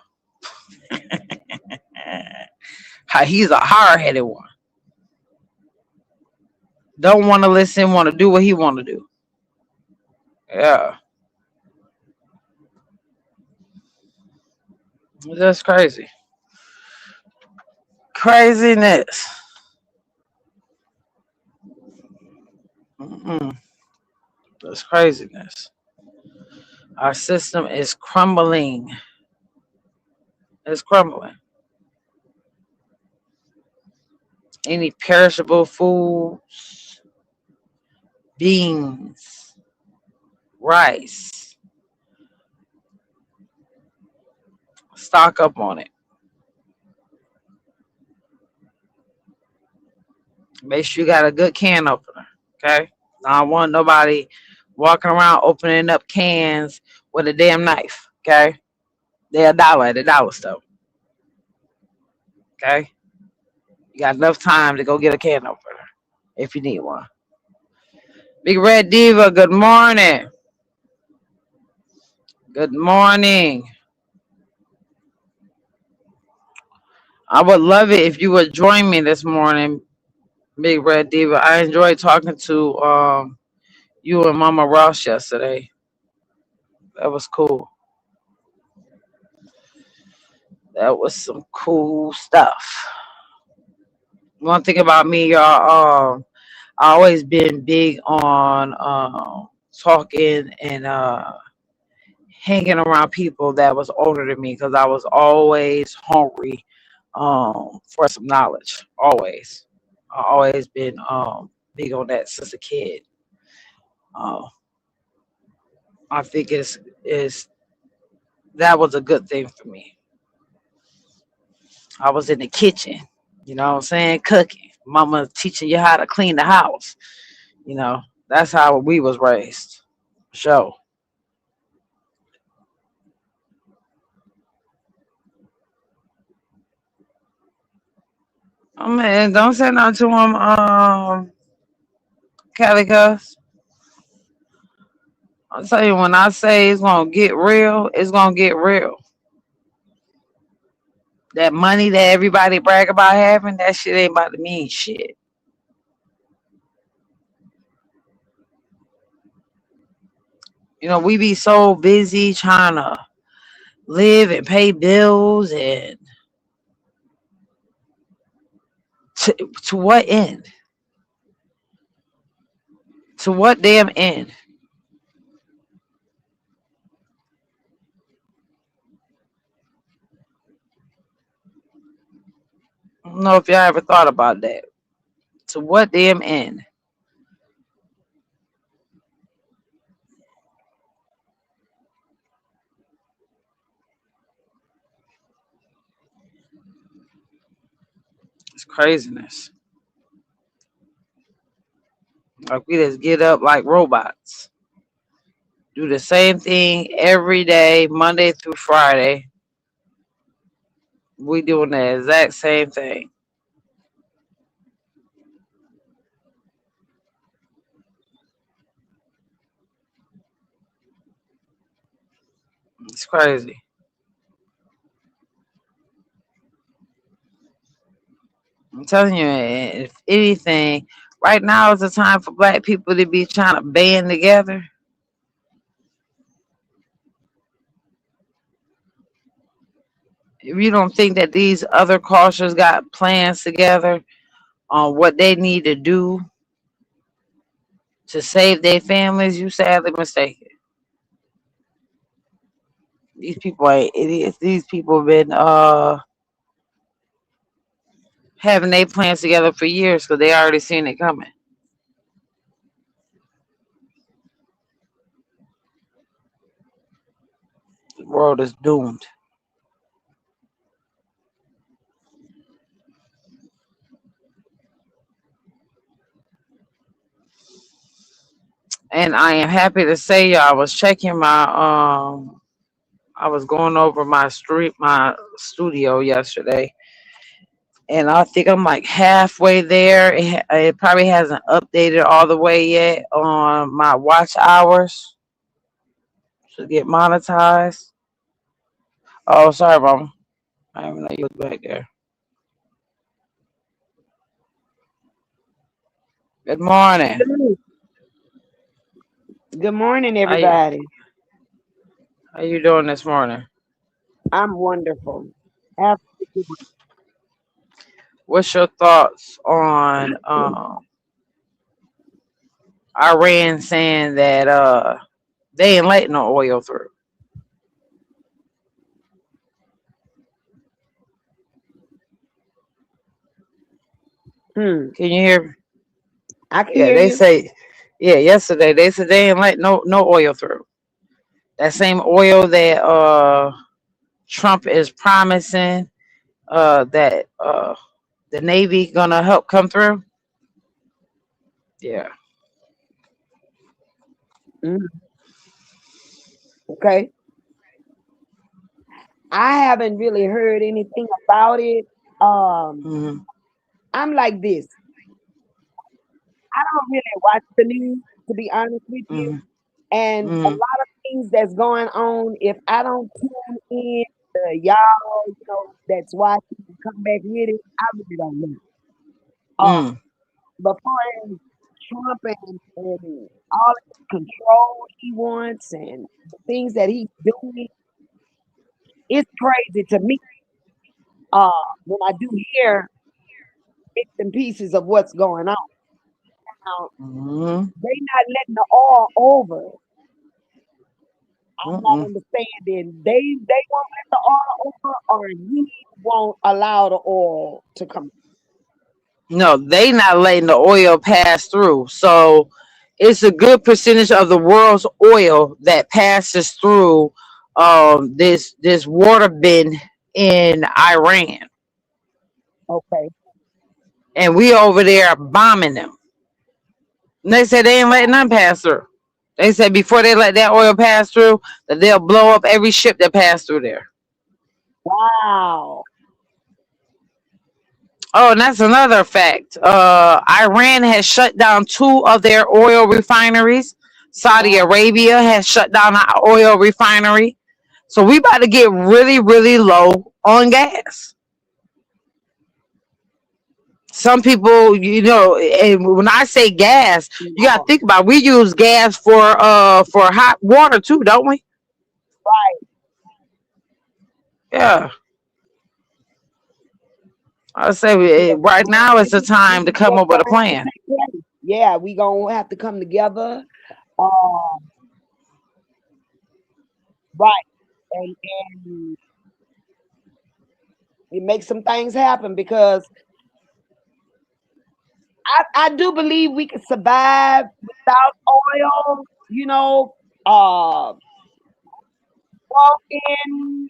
He's a hard-headed one. Don't want to listen, want to do what he want to do. Yeah. That's crazy. Craziness. Mm-mm. That's craziness. Our system is crumbling. It's crumbling. Any perishable foods, beans, rice, stock up on it. Make sure you got a good can opener. Okay? I don't want nobody walking around opening up cans with a damn knife. Okay? They're $1 at the dollar store. Okay? You got enough time to go get a can opener if you need one. Big Red Diva, good morning. Good morning. I would love it if you would join me this morning, Big Red Diva. I enjoyed talking to you and Mama Ross yesterday. That was cool. That was some cool stuff. One thing about me, y'all, I always been big on talking and hanging around people that was older than me because I was always hungry for some knowledge. Always, I always been big on that since a kid. Uh, I think it's that was a good thing for me. I was in the kitchen, you know what I'm saying, cooking. Mama teaching you how to clean the house. You know, that's how we was raised. So, oh man, don't say nothing to him, Calico. I'll tell you when I say it's gonna get real, it's gonna get real. That money that everybody brag about having, that shit ain't about to mean shit. You know, we be so busy trying to live and pay bills and to what end? To what damn end? I don't know if y'all ever thought about that. To what damn end? It's craziness. Like we just get up like robots, do the same thing every day, Monday through Friday. We doing the exact same thing. It's crazy. I'm telling you, if anything, right now is the time for black people to be trying to band together. If you don't think that these other cultures got plans together on what they need to do to save their families, you sadly mistaken. These people ain't idiots. These people have been having their plans together for years because they already seen it coming. The world is doomed. And I am happy to say, y'all, I was checking my I was going over my studio yesterday, and I think I'm like halfway there. It probably hasn't updated all the way yet on my watch hours to get monetized. Oh, sorry, mom. I didn't even know you was back there. Good morning. Good morning, How you, everybody. how you doing this morning? I'm wonderful. Absolutely. What's your thoughts on Iran saying that they ain't letting no oil through? Hmm. Can you hear me? I can Yeah, hear they you. say, yeah, yesterday they said they ain't let no oil through. That same oil that Trump is promising that the Navy gonna help come through. Yeah. Mm, okay. I haven't really heard anything about it. Um, Hmm. I'm like this. I don't really watch the news, to be honest with you. Hmm. And a Hmm. lot of things that's going on, if I don't tune in to y'all, that's watching and come back with it, I really don't know. Uh, Mm. but far as Trump and all the control he wants and the things that he's doing, it's crazy to me. Uh, when I do hear bits and pieces of what's going on. Now, Mm-hmm. they not letting the oil over. I'm not Mm-mm. understanding. They won't let the oil over, or he won't allow the oil to come. No, they not letting the oil pass through. So it's a good percentage of the world's oil that passes through this water bin in Iran. Okay. And we over there bombing them. And they said they ain't letting them pass through. They said before they let that oil pass through, that they'll blow up every ship that passed through there. Wow. Oh, and that's another fact. Iran has shut down 2 of their oil refineries. Saudi Uh, Arabia has shut down an oil refinery. So we about to get really, really low on gas. Some people, and when I say gas, you gotta wow. think about it. We use gas for hot water too, don't we? Yeah. I say Yeah, right now is the time to come what's up with a gonna have to plan. take place. Yeah, we gonna have to come together. Um, right, and it makes some things happen because I do believe we can survive without oil. Uh, walking.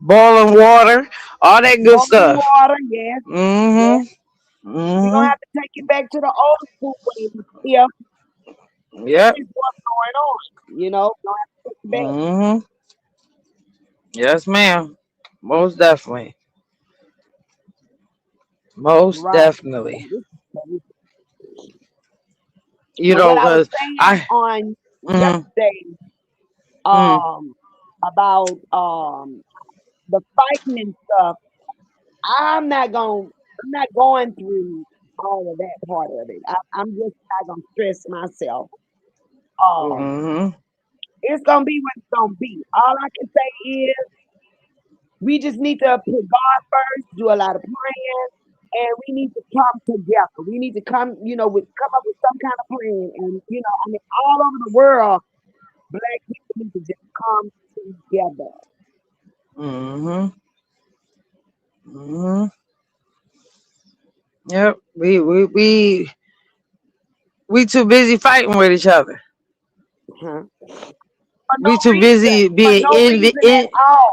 Boiling water, all that good Boiling stuff. water. Yes, yes. Mm-hmm. We're gonna Mm-hmm. have to take it back to the old school way. If Yep. this is what's going on, we're gonna have to take it back. Mm-hmm. Yes, ma'am. Most definitely. Most Right. definitely. And what I was Because saying I on mm, yesterday, mm, about the fighting and stuff, I'm not going through all of that part of it. I'm just not gonna stress myself. Um, mm-hmm. it's gonna be what it's gonna be. All I can say is we just need to put God first, do a lot of praying, and we need to come together. We need to come up with some kind of plan. And I mean, all over the world, Black people need to just come together. Mm-hmm. Mm-hmm. Yep. We too busy fighting with each other. Huh? For no We too reason. busy For being no reason at all.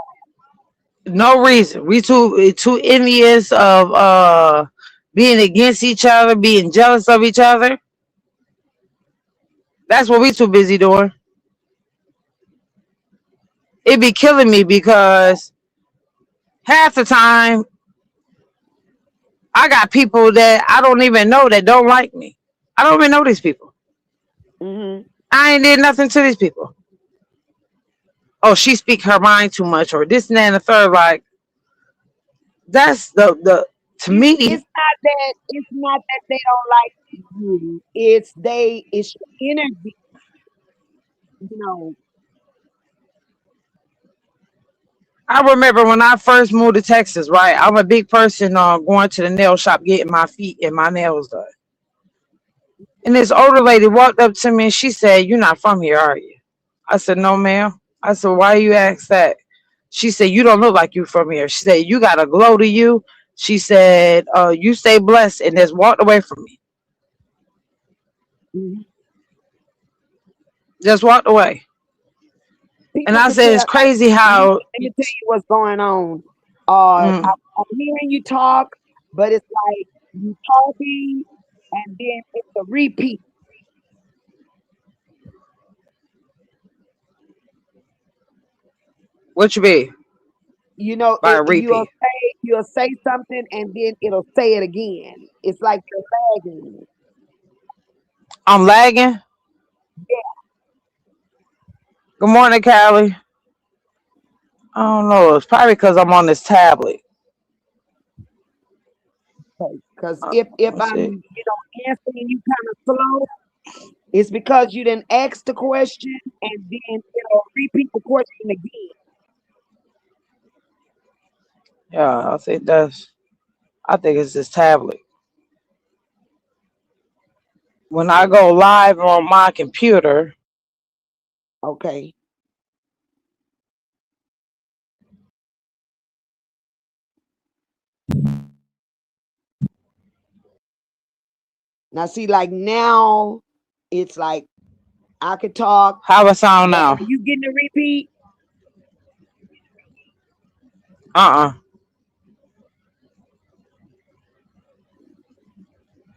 no reason. We too envious of being against each other, being jealous of each other. That's what we too busy doing. It be killing me because half the time I got people that I don't even know that don't like me. I don't even know these people. Hmm. I ain't did nothing to these people. Oh, she speak her mind too much, or this and that and the third. Like that's the to It's me. not that they don't like you. It's your energy. You know. I remember when I first moved to Texas. Right, I'm a big person going to the nail shop getting my feet and my nails done. And this older lady walked up to me and she said, "You're not from here, are you?" I said, "No, ma'am." I said, "Why you ask that?" She said, "You don't look like you from here." She said, "You got a glow to you." She said, "You stay blessed," and just walked away from me. Mhm. Just walked away. And People I can said, tell. "It's crazy how." Let me tell you what's going on. Mm, I'm hearing you talk, but it's like you talking, and then it's a repeat. what you be by a repeat? You'll say something, and then it'll say it again. It's like you're lagging. I'm lagging. Good morning, Callie. I don't know. It's probably because I'm on this tablet. Because if Let's I'm see. answering you kind of slow, it's because you didn't ask the question, and then it'll repeat the question again. Yeah, I think that's. I think it's this tablet. When I go live on my computer, Okay. Now see, like now, it's like I could talk, how it sound but now? are you getting a repeat?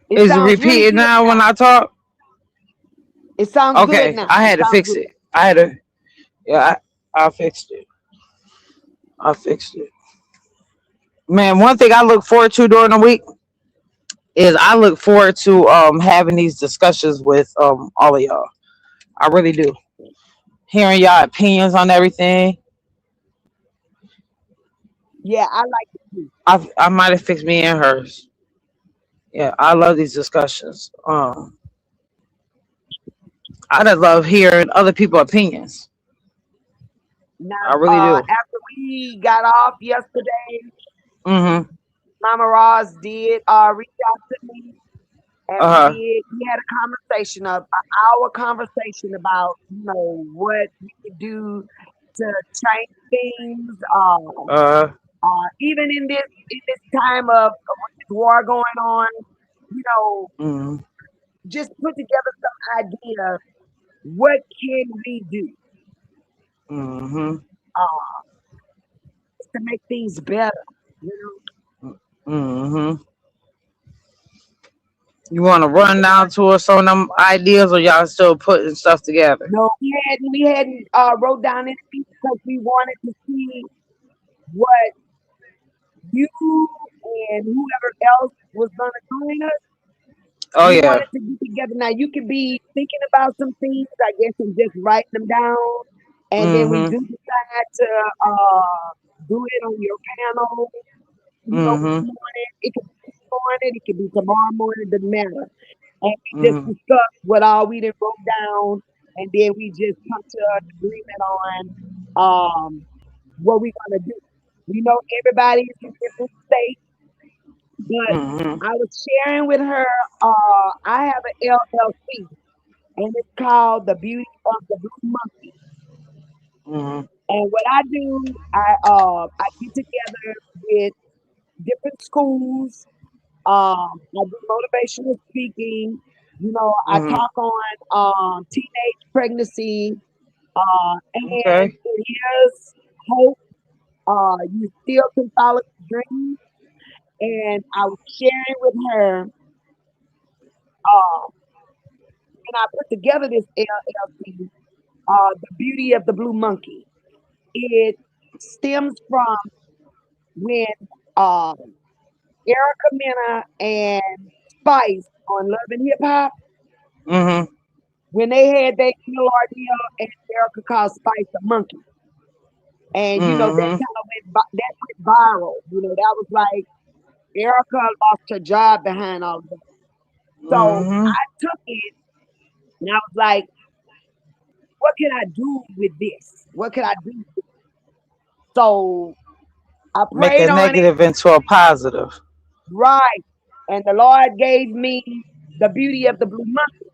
It Is it sounds really repeated good now when now. I talk? It sounds good Okay, now. I It had to sounds fix good. it. I had to, yeah, I fixed it. I fixed it. Man, one thing I look forward to during the week is I look forward to having these discussions with all of y'all. I really do. Hearing y'all opinions on everything. Yeah, I like it too. I might have fixed me and hers. Yeah, I love these discussions. I just love hearing other people's opinions. Now, I really do. after we got off yesterday, Mhm. Mama Ross did reach out to me, and Uh huh. we had a conversation, of an hour conversation about what we could do to change things. Uh. Even in this time of war going on, you know, Mhm. just put together some ideas. What can we do Mhm. uh, to make things better? Mhm. You want to run down to us some of them ideas, or y'all still putting stuff together? No, we hadn't wrote down anything because we wanted to see what you and whoever else was gonna join us. Oh We yeah. wanted to get together. Now you could be thinking about some things, I guess, and just write them down, and then we do Mhm. decide to do it on your panel. In the Mhm. morning. It could be this morning. It could be tomorrow morning. It doesn't matter. And we just Mhm. discuss what all we did wrote down, and then we just come to an agreement on what we're gonna do. We know everybody is in different states, but Mhm. I was sharing with her. I have an LLC, and it's called the Beauty of the Blue Monkey. Mhm. And what I do, I get together with different schools. I do motivational speaking. I Mhm. talk on teenage pregnancy, and Okay. it is hope. You still can follow your dreams. And I was sharing with her, when I put together this LLC, the beauty of the blue monkey. It stems from when uh, Erica Mena and Spice on Love and Hip Hop, Mhm. when they had their Deal and Erica called Spice a monkey. And that Mhm. kind of went viral. That was like Erica lost her job behind all of that. So Mhm. I took it and I was like, what can I do with this? What can I do? So I Make prayed a on it, negative into a positive. right. And the Lord gave me the beauty of the blue monkey.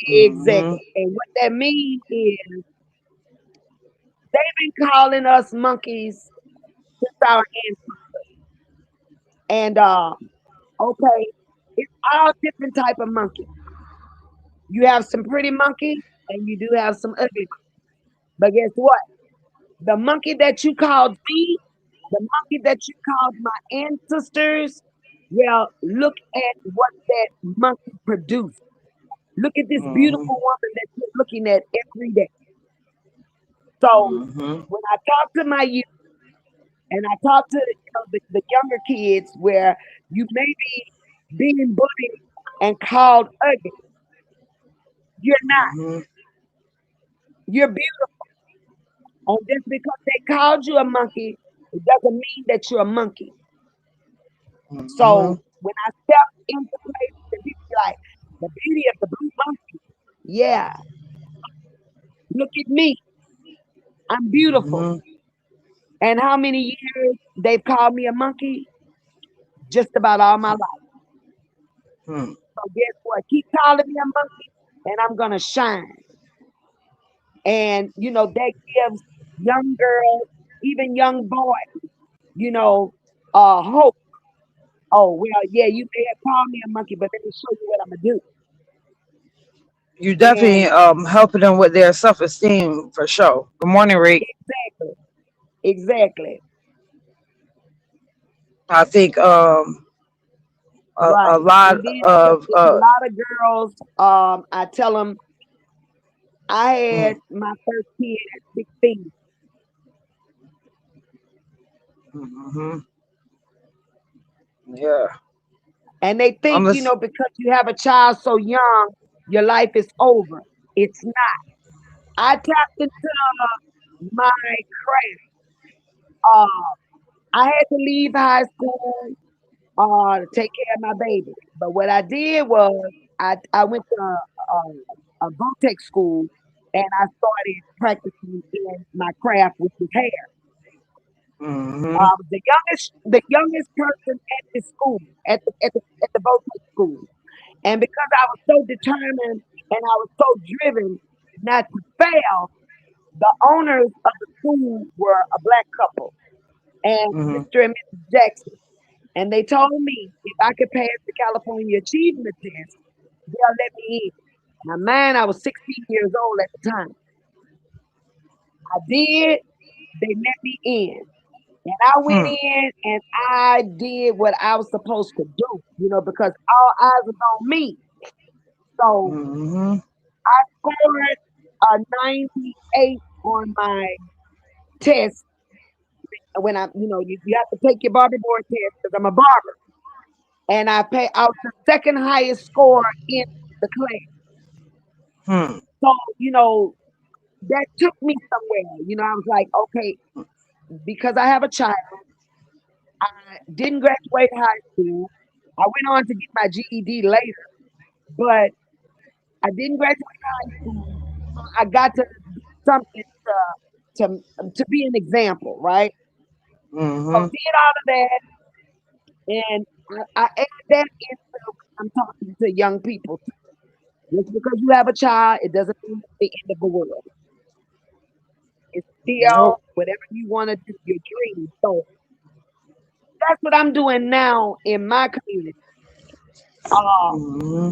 Mhm. Exactly. And what that means is they've been calling us monkeys since our ancestors. And okay, it's all different type of monkey. You have some pretty monkey and you do have some ugly. But guess what? The monkey that you called me, the monkey that you called my ancestors, well, look at what that monkey produced. Look at this Mhm. beautiful woman that you're looking at every day. So Mhm. when I talk to my youth and I talk to the younger kids where you may be being bullied and called ugly, you're not. Mhm. You're beautiful. And just because they called you a monkey, it doesn't mean that you're a monkey. So Mhm. when I step into places and people be like, the beauty of the blue monkey, yeah, look at me. I'm beautiful. Mhm. And how many years they've called me a monkey? just about all my life. Hmm. So guess what? Keep calling me a monkey, and I'm gonna shine. And that gives young girls, even young boys, hope. Oh well, yeah, you may have called me a monkey, but let me show you what I'm gonna do. You definitely And helping them with their self-esteem for sure. Good morning, Rick. exactly, exactly, I think a right. lot And then of it's a lot of girls. I tell them I mm, had my first kid at 16, mhm, yeah. and they I'm think just because you have a child so young, your life is over. It's not. I tapped into my craft. Uh, I had to leave high school to take care of my baby. But what I did was I went to a Votech school and I started practicing in my craft, which was hair. hmm The youngest person at the school, at the Votech school. And because I was so determined and I was so driven not to fail, the owners of the school were a black couple and hmm Mr. and Mrs. Jackson. And they told me if I could pass the California Achievement Test, they'll let me in. Now, man, I was 16 years old at the time. I did. They let me in. And I went hmm in and I did what I was supposed to do, because all eyes was on me. So hmm I scored a 98 on my test. When you have to take your Barbie board test because I'm a barber. And I was the second highest score in the class. hmm So, that took me somewhere. I was like, okay, because I have a child, I didn't graduate high school. I went on to get my GED later, but I didn't graduate high school. So I got to do something to be an example, right? So hmm did all of that, and I add that into when I'm talking to young people. Just because you have a child, it doesn't mean it's the end of the world. It's still Nope. whatever you want to do, your dream. So that's what I'm doing now in my community. Uh, hmm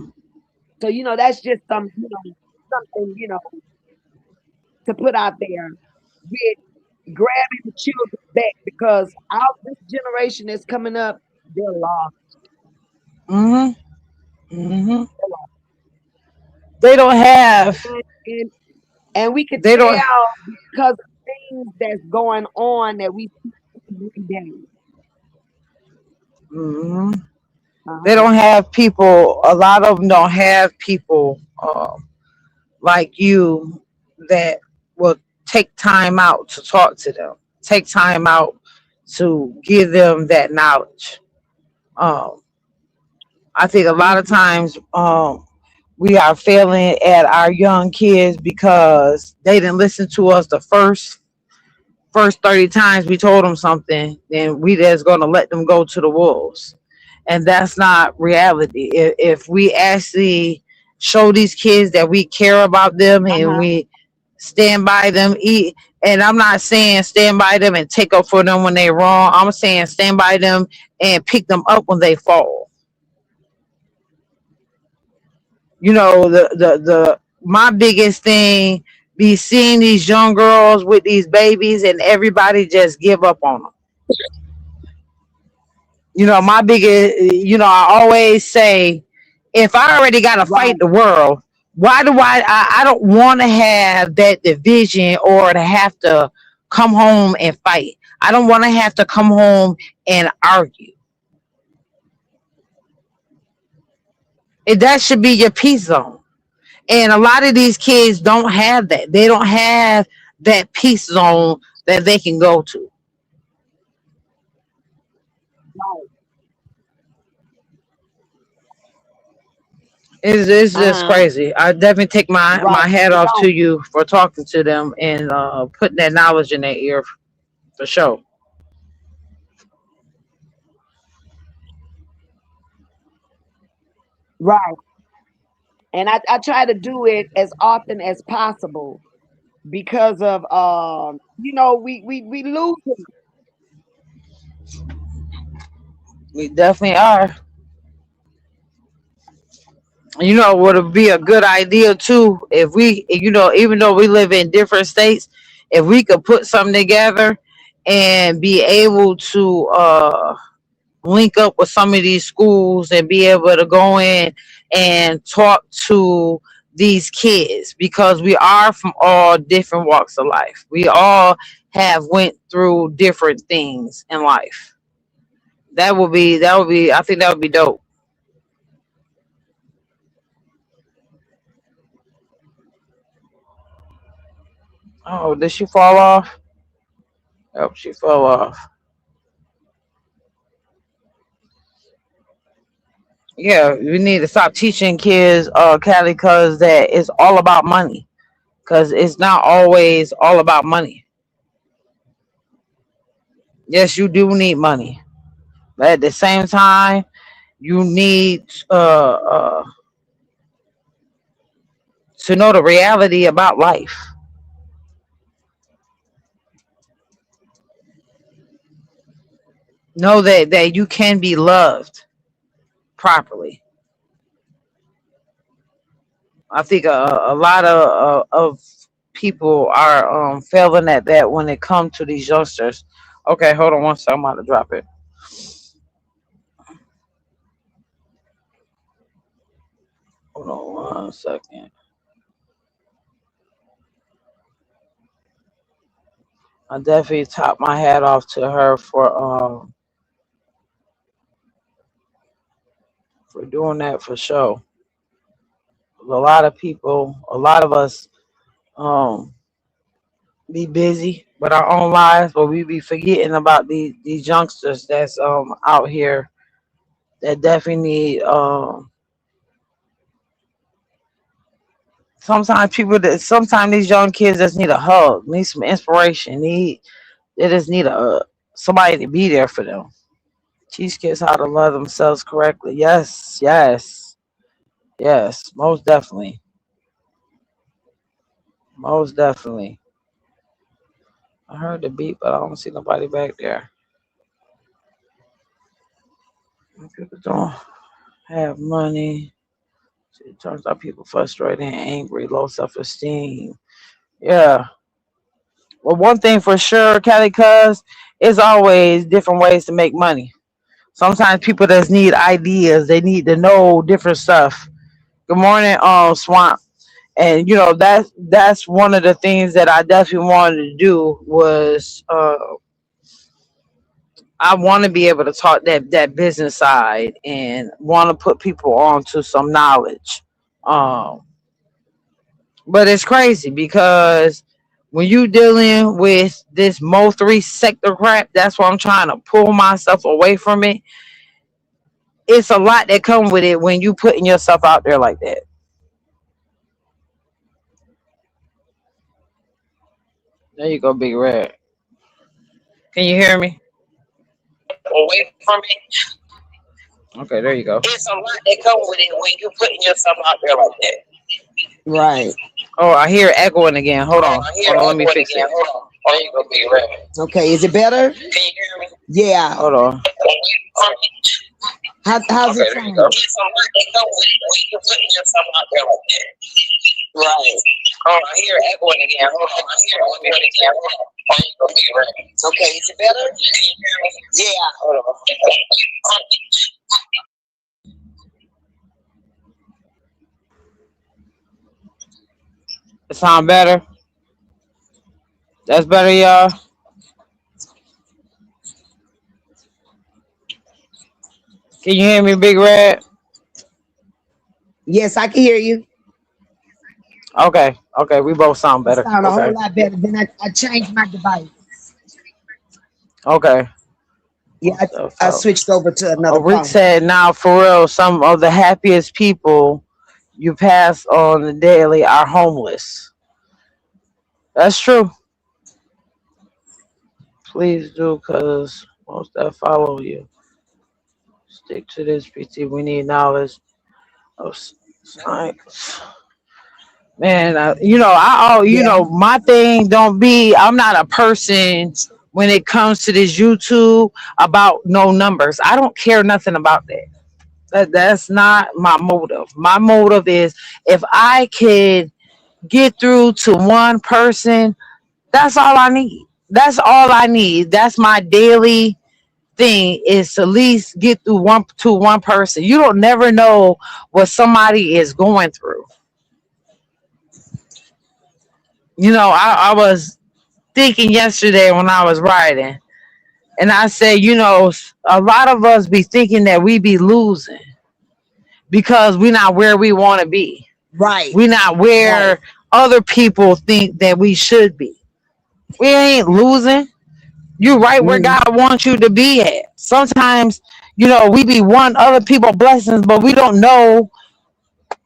so that's just something to put out there with grabbing the children back because this generation that's coming up, they're lost. hmm hmm They don't have. And, and we could They don't. tell because of things that's going on that we see every day. hmm They Uh-huh. don't have people. A lot of them don't have people like you that will take time out to talk to them. Take time out to give them that knowledge. Um, I think a lot of Mhm. times we are failing at our young kids because they didn't listen to us the first 30 times we told them something, then we just gonna let them go to the wolves. And that's not reality. If we actually show these kids that we care about them and Uh-huh. we stand by them, and I'm not saying stand by them and take up for them when they're wrong. I'm saying stand by them and pick them up when they fall. The my biggest thing be seeing these young girls with these babies and everybody just give up on them. My biggest, I always say, if I already got to fight Right. the world, why do I don't want to have that division or to have to come home and fight. I don't want to have to come home and argue. That should be your peace zone. And a lot of these kids don't have that. They don't have that peace zone that they can go to. Right. It's just Uh-huh. crazy. I definitely take my Right. hat They off to don't. you for talking to them and putting that knowledge in their ear for sure. Right. And I try to do it as often as possible because of we lose it. We definitely are. You know, would be a good idea too if we, even though we live in different states, if we could put something together and be able to link up with some of these schools and be able to go in and talk to these kids, because we are from all different walks of life. We all have went through different things in life. I think that would be dope. Oh, did she fall off? Oh, she fell off. Yeah, we need to stop teaching kids, Cali, because that it's all about money. Because it's not always all about money. Yes, you do need money, but at the same time, you need to know the reality about life. Know that you can be loved properly. I think a lot of people are failing at that when it comes to these youngsters. Okay, hold on one second. I'm about to drop it. Hold on one second. I definitely top my hat off to her for doing that for sure. A lot of people, a lot of us, um, be busy with our own lives, but we be forgetting about these youngsters that's out here that definitely need sometimes these young kids just need a hug, need some inspiration, they just need somebody to be there for them. Teach kids how to love themselves correctly. Yes, yes, yes, most definitely. Most definitely. I heard the beep, but I don't see nobody back there. People don't have money. It turns out people frustrated and angry, low self esteem. Yeah. Well, one thing for sure, Kelly, cuz it's always different ways to make money. Sometimes people just need ideas. They need to know different stuff. Good morning, Swamp. And that's one of the things that I definitely wanted to do was I want to be able to talk that business side and want to put people on to some knowledge. Um, but it's crazy because when you dealing with this Mo three sector crap, that's why I'm trying to pull myself away from it. It's a lot that come with it when you putting yourself out there like that. There you go, Big Red. Can you hear me? Away from it. Okay, there you go. It's a lot that come with it when you putting yourself out there like that. Right. Oh, I hear it echoing again. Hold on. Hold on, let me fix it. Hold on. There you go, Big Red. Okay, is it better? Can you hear me? Yeah. Hold on. How's Okay, it there you sound? go. It's a lot that come with it when you putting yourself out there like that. Right. Oh, I hear it echoing again. Hold on. I hear it echoing again. Hold on. There you go, Big Red. Okay, is it better? Can you hear me? Yeah. Hold on. It sound better? That's better, y'all. Can you hear me, Big Red? Yes, I can hear you. Okay. Okay, we both sound You better. sound a whole Okay. lot better. Then I changed my device. Okay. Yeah, What's up, I folks? switched over to Oh, another Rick phone. said, now for real, some of the happiest people you pass on the daily are homeless. That's true. Please do, because most that follow you. Stick to this, PT. We need knowledge. Those nights. Man, you know, you Yeah. know, my thing don't be, I'm not a person when it comes to this YouTube about no numbers. I don't care nothing about that. That's not my motive. My motive is if I could get through to one person, that's all I need. That's all I need. That's my daily thing is to at least get through one to one person. You don't never know what somebody is going through. You know, I was thinking yesterday when I was writing, and I said, you know, a lot of us be thinking that we be losing because we're not where we want to be. Right. We're not Right. where other people think that we should be. We ain't losing. You're right where Mm, God wants you to be at. Sometimes, you know, we be wanting other people blessings, but we don't know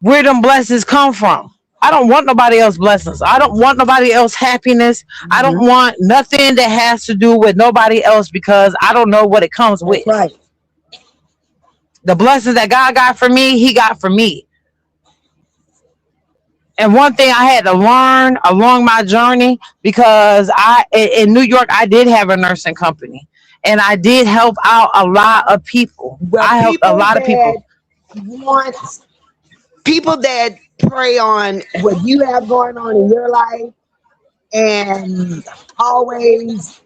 where them blessings come from. I don't want nobody else blessings. I don't want nobody else happiness. I don't mhm. want nothing that has to do with nobody else because I don't know what it comes That's with. right. The blessings that God got for me, He got for me. And one thing I had to learn along my journey because in New York I did have a nursing company and I did help out a lot of people. Well, I helped a lot of people. want people that prey on what you have going on in your life and always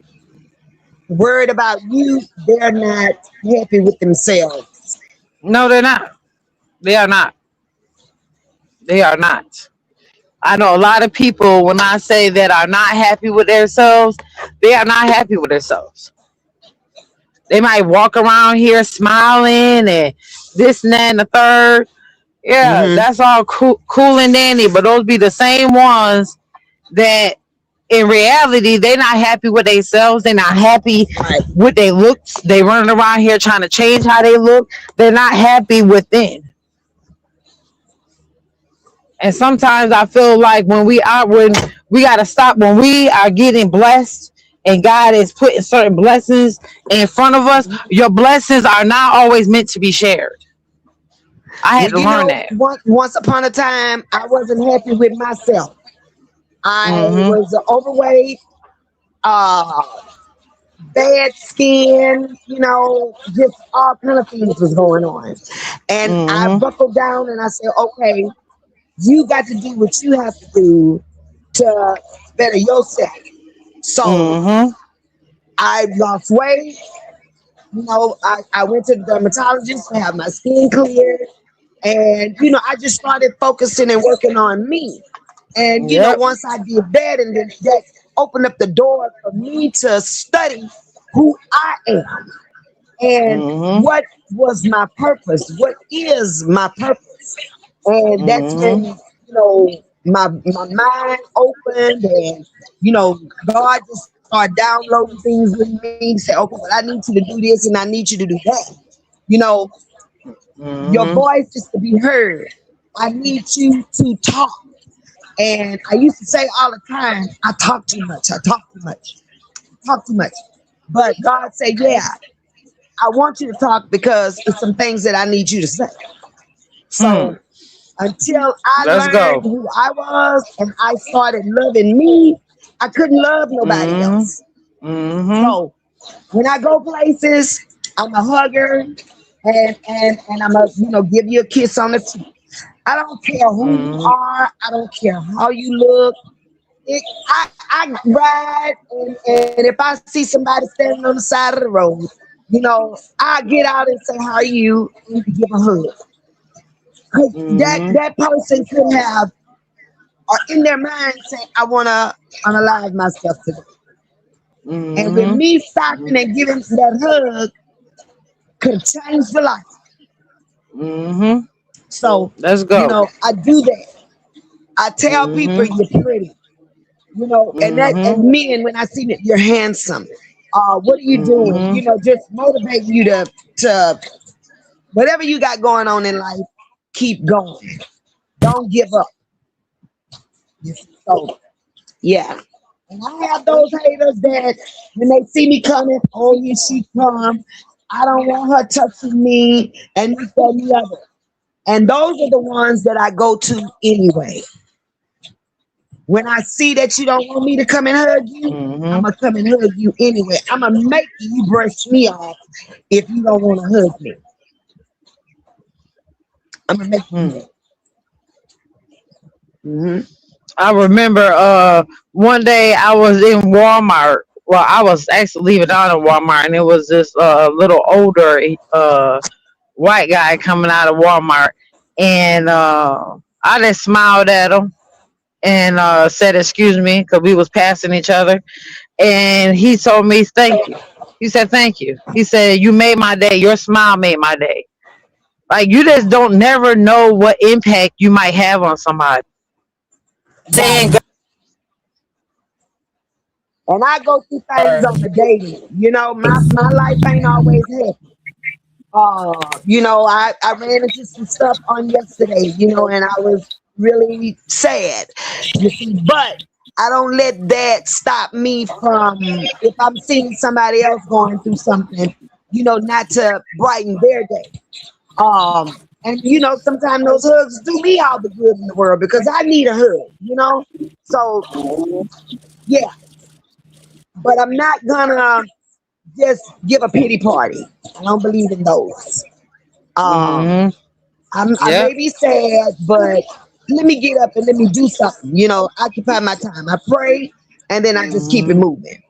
worried about you, they're not happy with themselves. No, they're not. They are not. They are not. I know a lot of people when I say that are not happy with themselves, they are not happy with themselves. They might walk around here smiling and this and that and the third. Yeah, Hmm. that's all cool and dandy, but those be the same ones that in reality they're not happy with themselves. They're not happy Right. with their looks. They running around here trying to change how they look. They're not happy within. And sometimes I feel like when we gotta stop when we are getting blessed and God is putting certain blessings in front of us, your blessings are not always meant to be shared. I had Well, to learn that. once upon a time, I wasn't happy with myself. I Mm-hmm. was overweight, uh, bad skin, just all kind of things was going on. And I Mm-hmm. buckled down and I said, okay, you got to do what you have to do to better yourself. So Mm-hmm. I lost weight. I went to the dermatologist to have my skin cleared. And, I just started focusing and working on me. And, Yep. once I did that, and then that opened up the door for me to study who I am and Mm-hmm. what was my purpose, what is my purpose. And that's when, Mm-hmm. my mind opened and, God just started downloading things with me, say, okay, well, I need you to do this and I need you to do that. You know, your Mm-hmm. voice is to be heard. I need you to talk. And I used to say all the time, I talk too much. I talk too much. Talk too much. But God said, yeah, I want you to talk because it's some things that I need you to say. Hmm. So until I Let's learned go. who I was and I started loving me, I couldn't love nobody Mm-hmm. else. Mm-hmm. So when I go places, I'm a hugger and I'm a give you a kiss on the cheek. I don't care who you Mm-hmm. are. I don't care how you look. I ride and if I see somebody standing on the side of the road, I get out and say, "How are you?" and give a hug. 'Cause that Mm-hmm. that person could have or in their mind say, "I want to unalive myself today." And with Mm-hmm. me stopping and giving that hug could change the life. Mm-hmm. So, Let's go. I do that. I tell people Mm-hmm. you're pretty, and Mm-hmm. men when I see that you're handsome. What are you doing? Mm-hmm. Just motivate you to whatever you got going on in life, keep going. Don't give up. So yeah. And I have those haters that when they see me coming, oh here she come. I don't want her touching me and this, that, and the other. And those are the ones that I go to anyway. When I see that you don't want me to come and hug you, I'm gonna come and hug you anyway. I'm gonna make you brush me off if you don't want to hug me. I'm gonna make you. I remember one day I was in Walmart. Well, I was actually leaving out of Walmart, and it was this little older white guy coming out of Walmart, and I just smiled at him and said excuse me because we was passing each other, and he told me thank you. He said thank you. He said you made my day. Your smile made my day. Like you just don't never know what impact you might have on somebody. Saying And I go through things on the daily. You know, my life ain't always happy. You know, I ran into some stuff on yesterday, you know, and I was really sad. You see, but I don't let that stop me from if I'm seeing somebody else going through something, you know, not to brighten their day. And you know, sometimes those hugs do me all the good in the world because I need a hug, you know. So yeah, but I'm not gonna just give a pity party. I don't believe in those. I may be sad, but let me get up and let me do something. You know, occupy my time. I pray, and then I just keep it moving.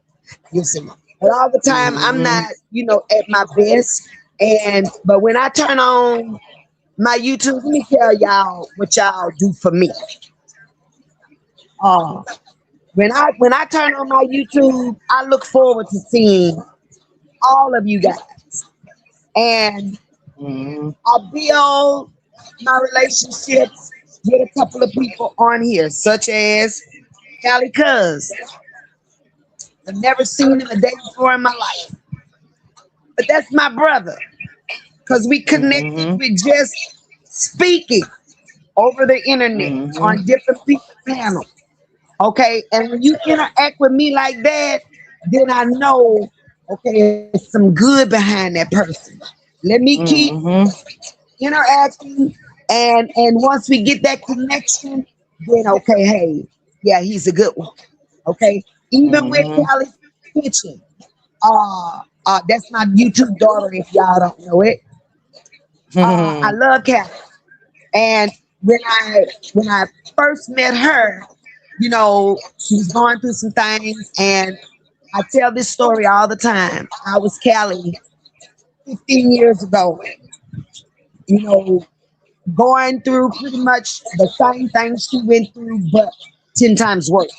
You see, but all the time I'm not, you know, at my best. But when I turn on my YouTube, let me tell y'all what y'all do for me. When I turn on my YouTube, I look forward to seeing all of you guys, and I build my relationships with a couple of people on here, such as Callie Cuz. I've never seen him a day before in my life, but that's my brother because we connected with just speaking over the internet on different people's panels. Okay, and when you interact with me like that, then I know, okay, there's some good behind that person. Let me keep interacting, and once we get that connection, then okay, hey, yeah, he's a good one. Okay, even with Callie's Kitchen, that's my YouTube daughter. If y'all don't know it, I love Callie, and when I first met her, you know, she was going through some things, and I tell this story all the time. I was Callie 15 years ago, you know, going through pretty much the same thing she went through, but 10 times worse.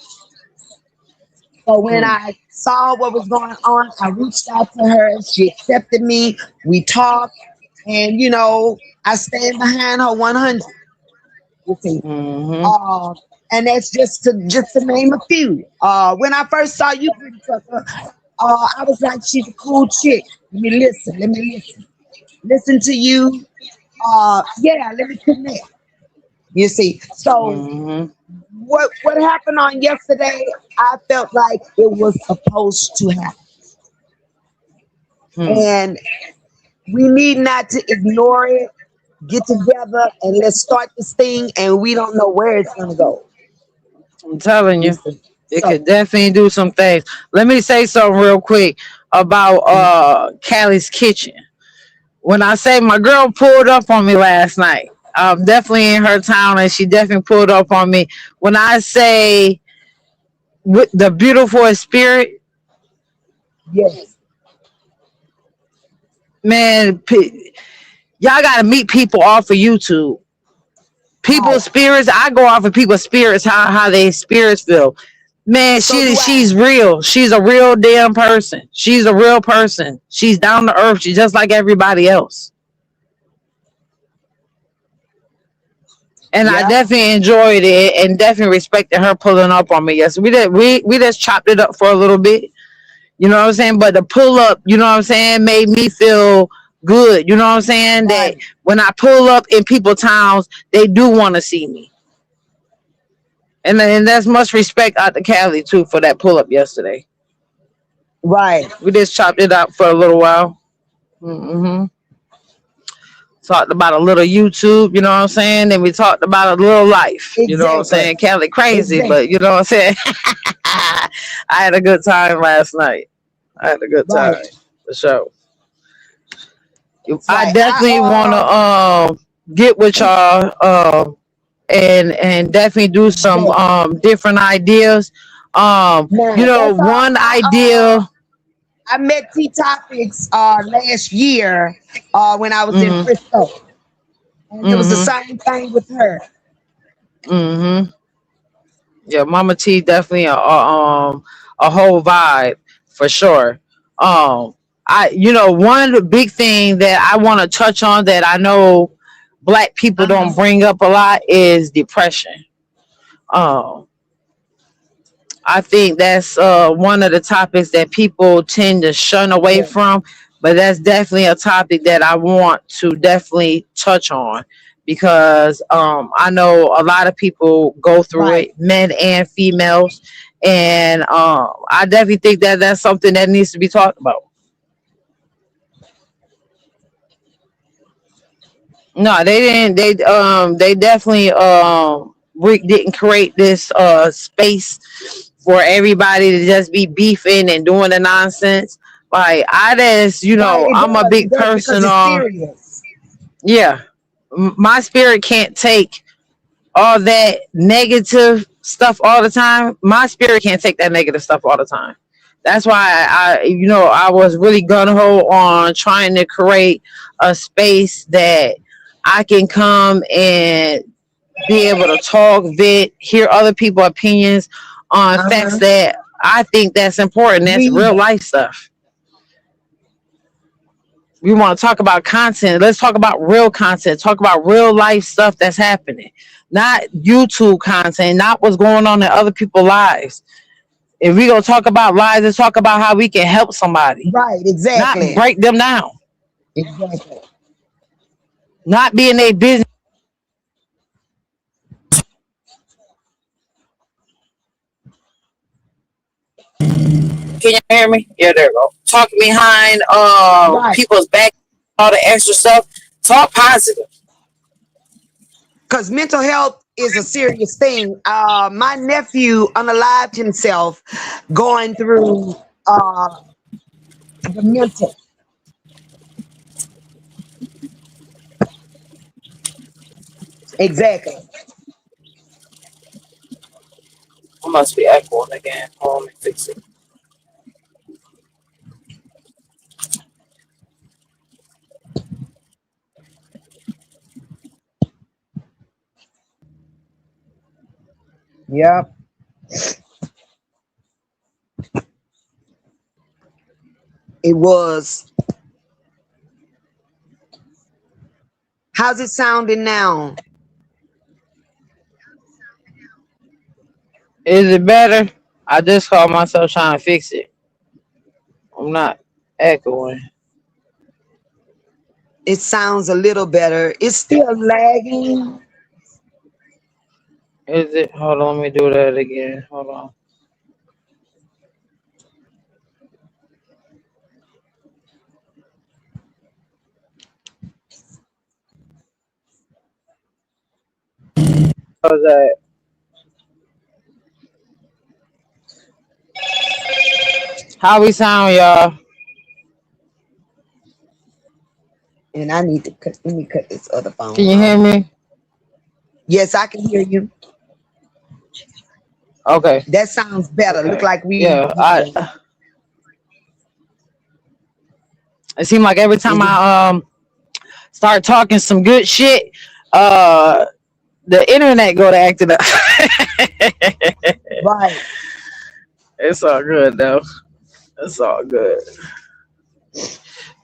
So when I saw what was going on, I reached out to her. She accepted me. We talked, and you know, I stand behind her 100. You see, and that's just to name a few. When I first saw you, Pretty Tucker, I was like, she's a cool chick. Let me listen to you. Yeah, let me connect. You see, so what happened on yesterday, I felt like it was supposed to happen. And we need not to ignore it. Get together and let's start this thing, and we don't know where it's gonna go. I'm telling you, it So, could definitely do some things. Let me say something real quick about Callie's Kitchen. When I say my girl pulled up on me last night, I'm definitely in her town, and she definitely pulled up on me. When I say with the beautiful spirit, yes, man, y'all gotta meet people off of YouTube. People's spirits, I go off of people's spirits, how they spirits feel. Man, she's real. She's a real damn person. She's a real person. She's down to earth. She's just like everybody else. And I definitely enjoyed it and definitely respected her pulling up on me. Yes, we just chopped it up for a little bit. You know what I'm saying? But the pull up, you know what I'm saying, made me feel good. You know what I'm saying? That when I pull up in people's towns, they do want to see me. And that's much respect out to Callie too for that pull up yesterday. right. We just chopped it up for a little while. Talked about a little YouTube, you know what I'm saying? Then we talked about a little life, you know what I'm Exactly. saying? Kelly crazy, but Exactly. you know what I'm saying? I had a good time last night. I had a good Right. time for sure. I Right. definitely want to get with y'all and definitely do some Yes. different ideas. You Now know, that's all. one idea. I met T Topics last year when I was in Mhm. Frisco, and it was the Mhm. same thing with her. Mhm. Yeah, Mama T definitely a whole vibe for sure. You know, one big thing that I want to touch on that I know black people don't Uh-huh. bring up a lot is depression. Um, I think that's one of the topics that people tend to shun away Yeah. from, but that's definitely a topic that I want to definitely touch on because I know a lot of people go through Right. it, men and females, and I definitely think that that's something that needs to be talked about. No, they didn't. They definitely Rick didn't create this space for everybody to just be beefing and doing the nonsense. Like I just, you Right. know, It I'm a does. It big does because person it's on. serious. Yeah, my spirit can't take all that negative stuff all the time. My spirit can't take that negative stuff all the time. That's why you know, I was really gun ho on trying to create a space that I can come and be able to talk, vid, hear other people's opinions on facts Uh-huh. that I think that's important. That's We real life stuff. We want to talk about content. Let's talk about real content. Talk about real life stuff that's happening, not YouTube content, not what's going on in other people's lives. If we gonna talk about lives, let's talk about how we can help somebody, right. not Exactly. break them down, Exactly. not be in their business. Can you hear me? Yeah, there we go. Talking behind Right. people's back, all the extra stuff. Talk positive. Because mental health is a serious thing. My nephew unalived himself going through the mental. Exactly. I must be echoing again. Hold on, let me fix it. Yep. It was. How's it sounding now? Is it better? I just called myself trying to fix it. I'm not echoing. It sounds a little better. It's still lagging. Is it? Hold on, let me do that again. Hold on. How's that? How we sound, y'all? And I need to cut. Let me cut this other Can phone you off. hear me? Yes, I can hear you. Okay. That sounds better. Look Okay. like we. Yeah. It seemed like every time Is it I start talking some good shit, uh, the internet go to acting up. right? It's all good though. It's all good.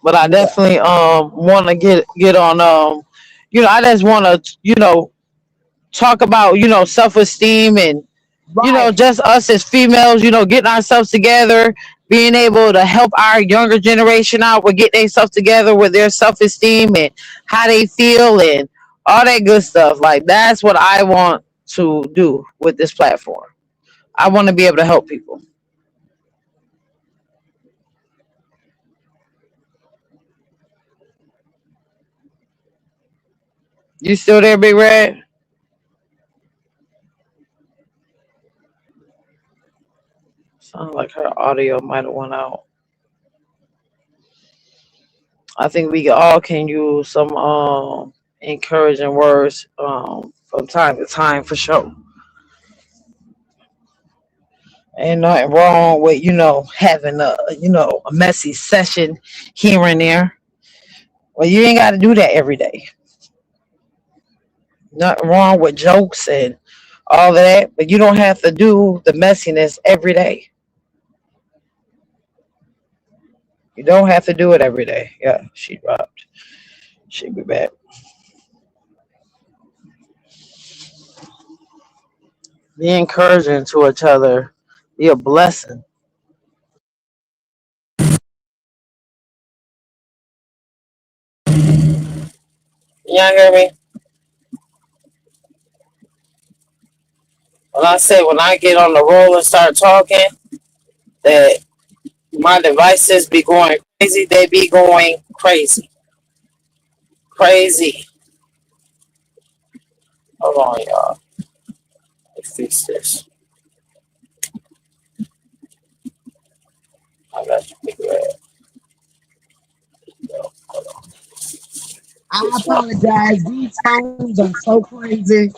But I Yeah. definitely want to get on you know, I just want to, you know, talk about, you know, self-esteem and, you know, Right. just us as females, you know, getting ourselves together, being able to help our younger generation out with getting themselves together with their self-esteem and how they feel and all that good stuff. Like that's what I want to do with this platform. I want to be able to help people. You still there, Big Red? Sounds like her audio might have went out. I think we all can use some encouraging words from time to time for sure. Ain't nothing wrong with having a messy session here and there. Well, you ain't got to do that every day. Nothing wrong with jokes and all of that, but you don't have to do the messiness every day. You don't have to do it every day. Yeah, she dropped. She'll be back. Be encouraging to each other. Be a blessing. You hear me? When I get on the roll and start talking, that my devices be going crazy. They be going crazy. Crazy. Hold on, y'all. Let's fix this. I got you, Big Red. I apologize. These phones are so crazy.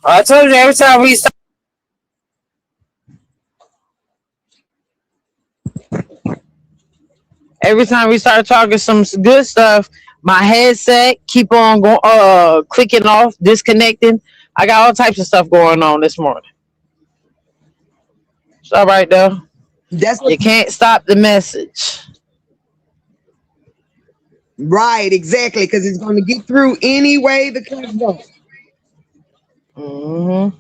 I told you every time we start talking some good stuff, my headset keep on going, clicking off, disconnecting. I got all types of stuff going on this morning. It's all right though. That's You what, can't stop the message. right, exactly, because it's going to get through anyway the current goes. Mm-hmm.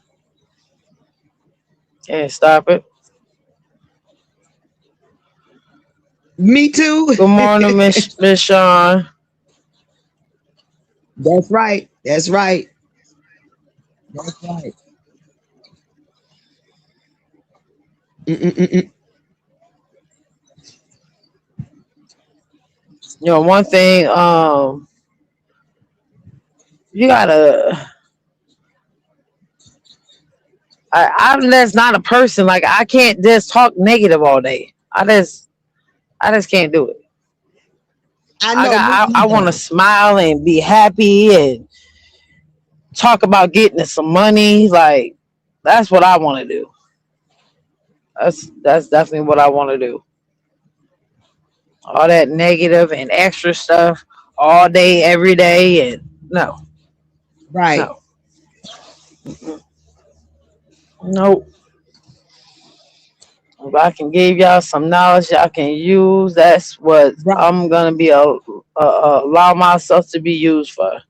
Can't stop it. Me too. Good morning, Miss Sean. That's right. That's right. That's right. Mm-mm-mm-mm. One thing, you gotta. I'm just not a person. Like I can't just talk negative all day. I just can't do it. I know me I want to either. smile and be happy and talk about getting some money. Like that's what I want to do. That's definitely what I want to do. All that negative and extra stuff all day, every day, and no, Right. no, nope. If I can give y'all some knowledge y'all can use, that's what Right. I'm gonna be allow myself to be used for.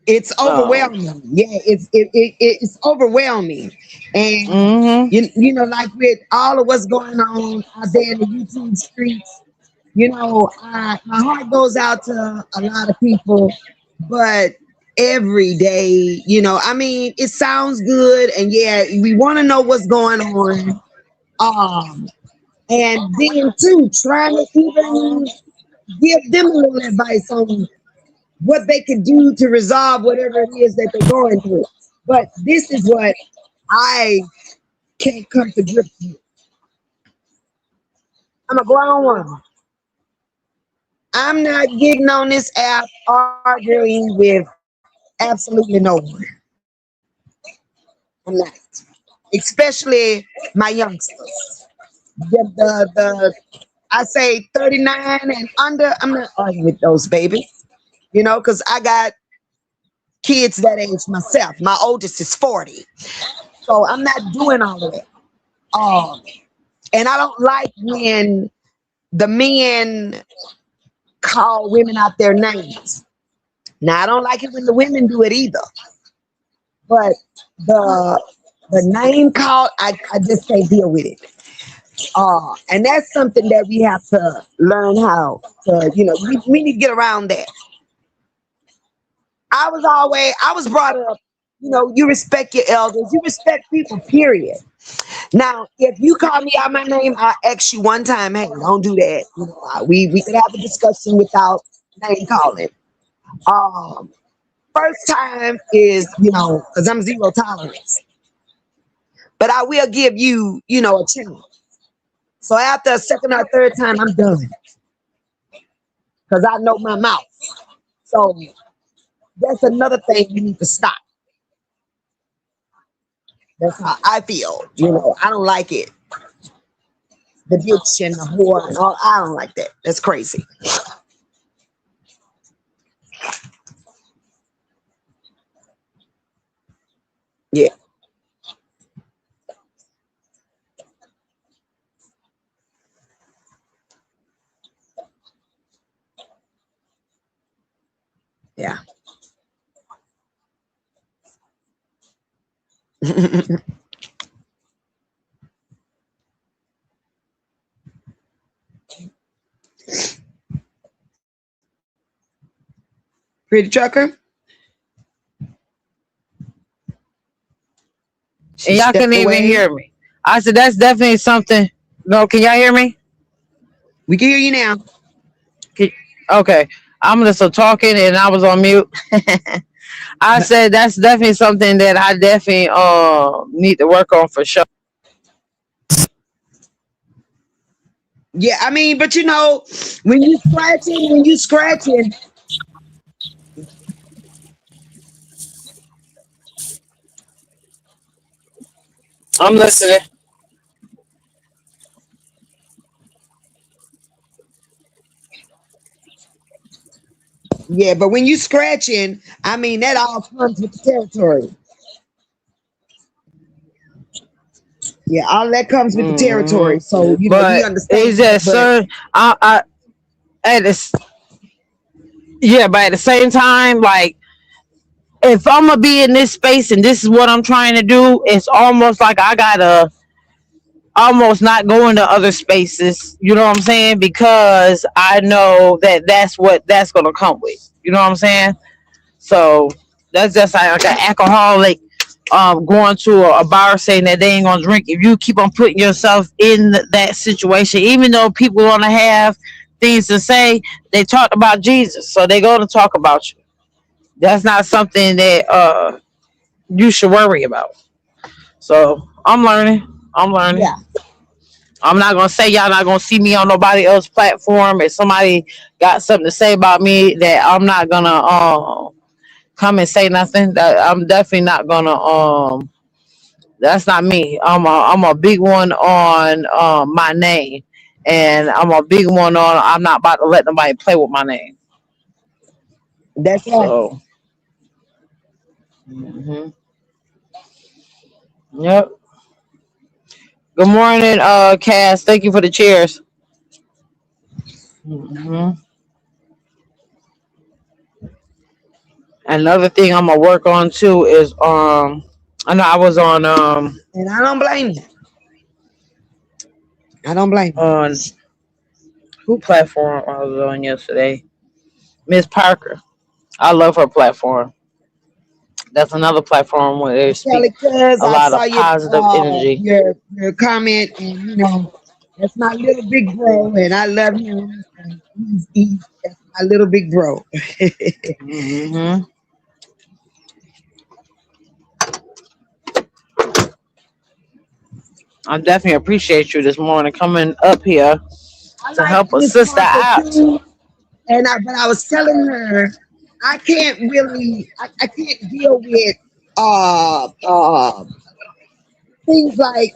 It's Um, overwhelming. Yeah, it's overwhelming. And hmm like with all of what's going on out there in the YouTube streets, my heart goes out to a lot of people, but every day, I mean, it sounds good, and yeah, we want to know what's going on. Um, and then too, trying to even give them a little advice on what they could do to resolve whatever it is that they're going through. But this is what I can't come to grips with. I'm a grown woman. I'm not getting on this app arguing with absolutely no one. I'm not. Especially my youngsters. The I say 39 and under, I'm not arguing with those babies, because I got kids that age myself. My oldest is 40. So I'm not doing all of that. Um, and I don't like when the men call women out their names. Now I don't like it when the women do it either. But the name call, I just can't deal with it. And that's something that we have to learn how to, we need to get around that. I was brought up, you respect your elders, you respect people, period. Now, if you call me out my name, I'll ask you one time, hey, don't do that. You know, we could have a discussion without name calling. Um, First time is, because I'm zero tolerance, but I will give you, a chance. So after a second or third time, I'm done because I know my mouth. So that's another thing you need to stop. That's how I feel. I don't like it. The bitch and the whore and all. I don't like that. That's crazy. Yeah. Yeah. Pretty trucker. And y'all can even hear me. I said that's definitely something. No, can y'all hear me? We can hear you now. Okay. I'm just talking and I was on mute. I said that's definitely something that I definitely need to work on for sure. Yeah, I mean, but when you scratching, I'm listening. yeah, but when you scratching, I mean that all comes with the territory. Yeah, all that comes with the territory. So we But understand. it's just certain. I at this. Yeah, but at the same time, like if I'm gonna be in this space and this is what I'm trying to do, it's almost like I gotta almost not go into other spaces. You know what I'm saying? Because I know that that's what that's gonna come with. You know what I'm saying? So that's just like an alcoholic going to a bar saying that they ain't gonna drink. If you keep on putting yourself in that situation, even though people wanna have things to say, they talked about Jesus, so they go to talk about you. That's not something that you should worry about. So I'm learning. I'm learning. Yeah, I'm not gonna say y'all not gonna see me on nobody else's platform. If somebody got something to say about me, that I'm not gonna come and say nothing. That I'm definitely not gonna that's not me. I'm a big one on my name, and I'm a big one on. I'm not about to let nobody play with my name. that's right. So, mhm. Yep. Good morning, Cass. Thank you for the cheers. Hmm. Another thing I'm gonna work on too is I know I was And I don't blame you. I don't blame you. on who platform I was on yesterday. Miss Parker. I love her platform. That's another platform where they speak Kelly, cuz a I lot saw of positive energy. your comment, and that's my little big bro, and I love him. And that's my little big bro. Hmm. I definitely appreciate you this morning coming up here I to like help a Miss sister Parker out. too, but I was telling her I can't really, I can't deal with uh uh things like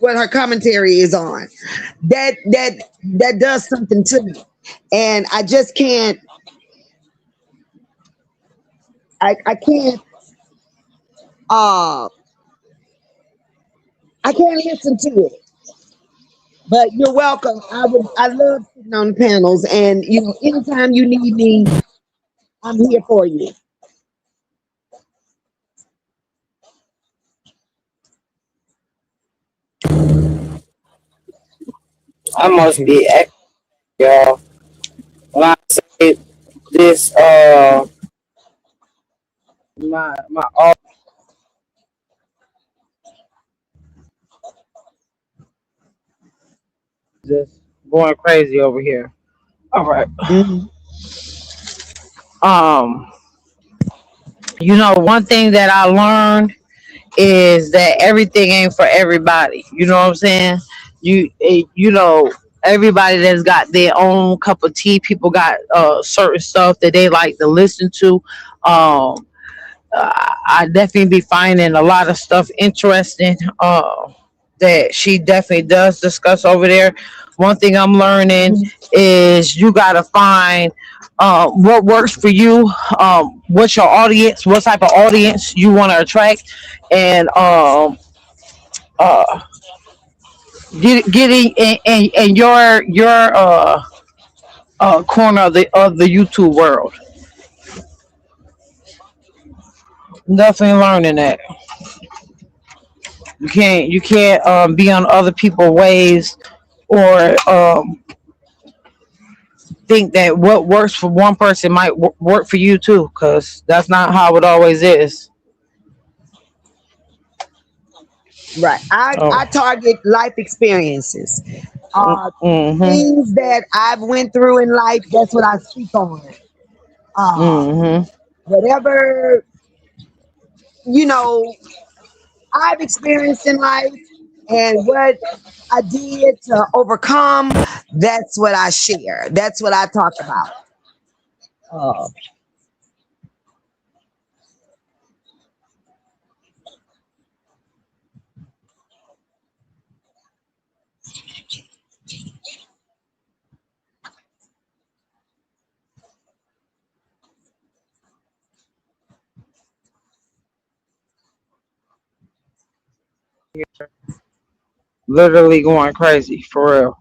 what her commentary is on. That does something to me, and I just can't. I can't. Uh, I can't listen to it. But you're welcome. I love sitting on panels, and anytime you need me, I'm here for you. I must be ex- y'all. When I say this, my just going crazy over here. All right. Mhm. Um, one thing that I learned is that everything ain't for everybody. You know what I'm saying? Everybody that's got their own cup of tea. People got certain stuff that they like to listen to. I definitely be finding a lot of stuff interesting. That she definitely does discuss over there. One thing I'm learning Mhm. is you gotta find what works for you, what's your audience, what type of audience you want to attract, and uh, getting in your corner of the YouTube world. Definitely learning that you can't be on other people's waves or think that what works for one person might work for you too, because that's not how it always is. Right. I Oh, target life experiences. mm-hmm, Things that I've went through in life, that's what I speak on. Uh, mm-hmm. Whatever, you know, I've experienced in life and what I did to overcome, that's what I share. That's what I talk about. Uh, Literally going crazy for real.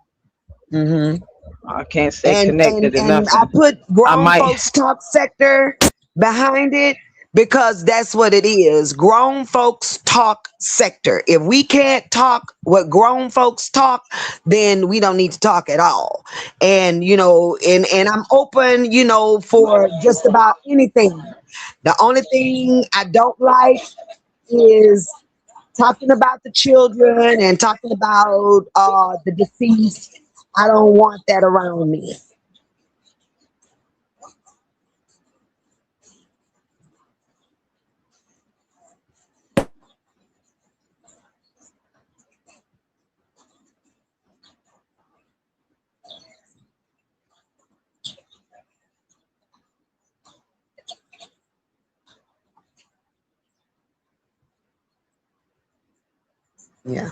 mhm. I can't stay and connected to and I nothing. put I grown might. folks talk sector behind it because that's what it is. Grown folks talk sector. If we can't talk what grown folks talk, then we don't need to talk at all. And and I'm open, for just about anything. The only thing I don't like is talking about the children and talking about the deceased. I don't want that around me. Yeah.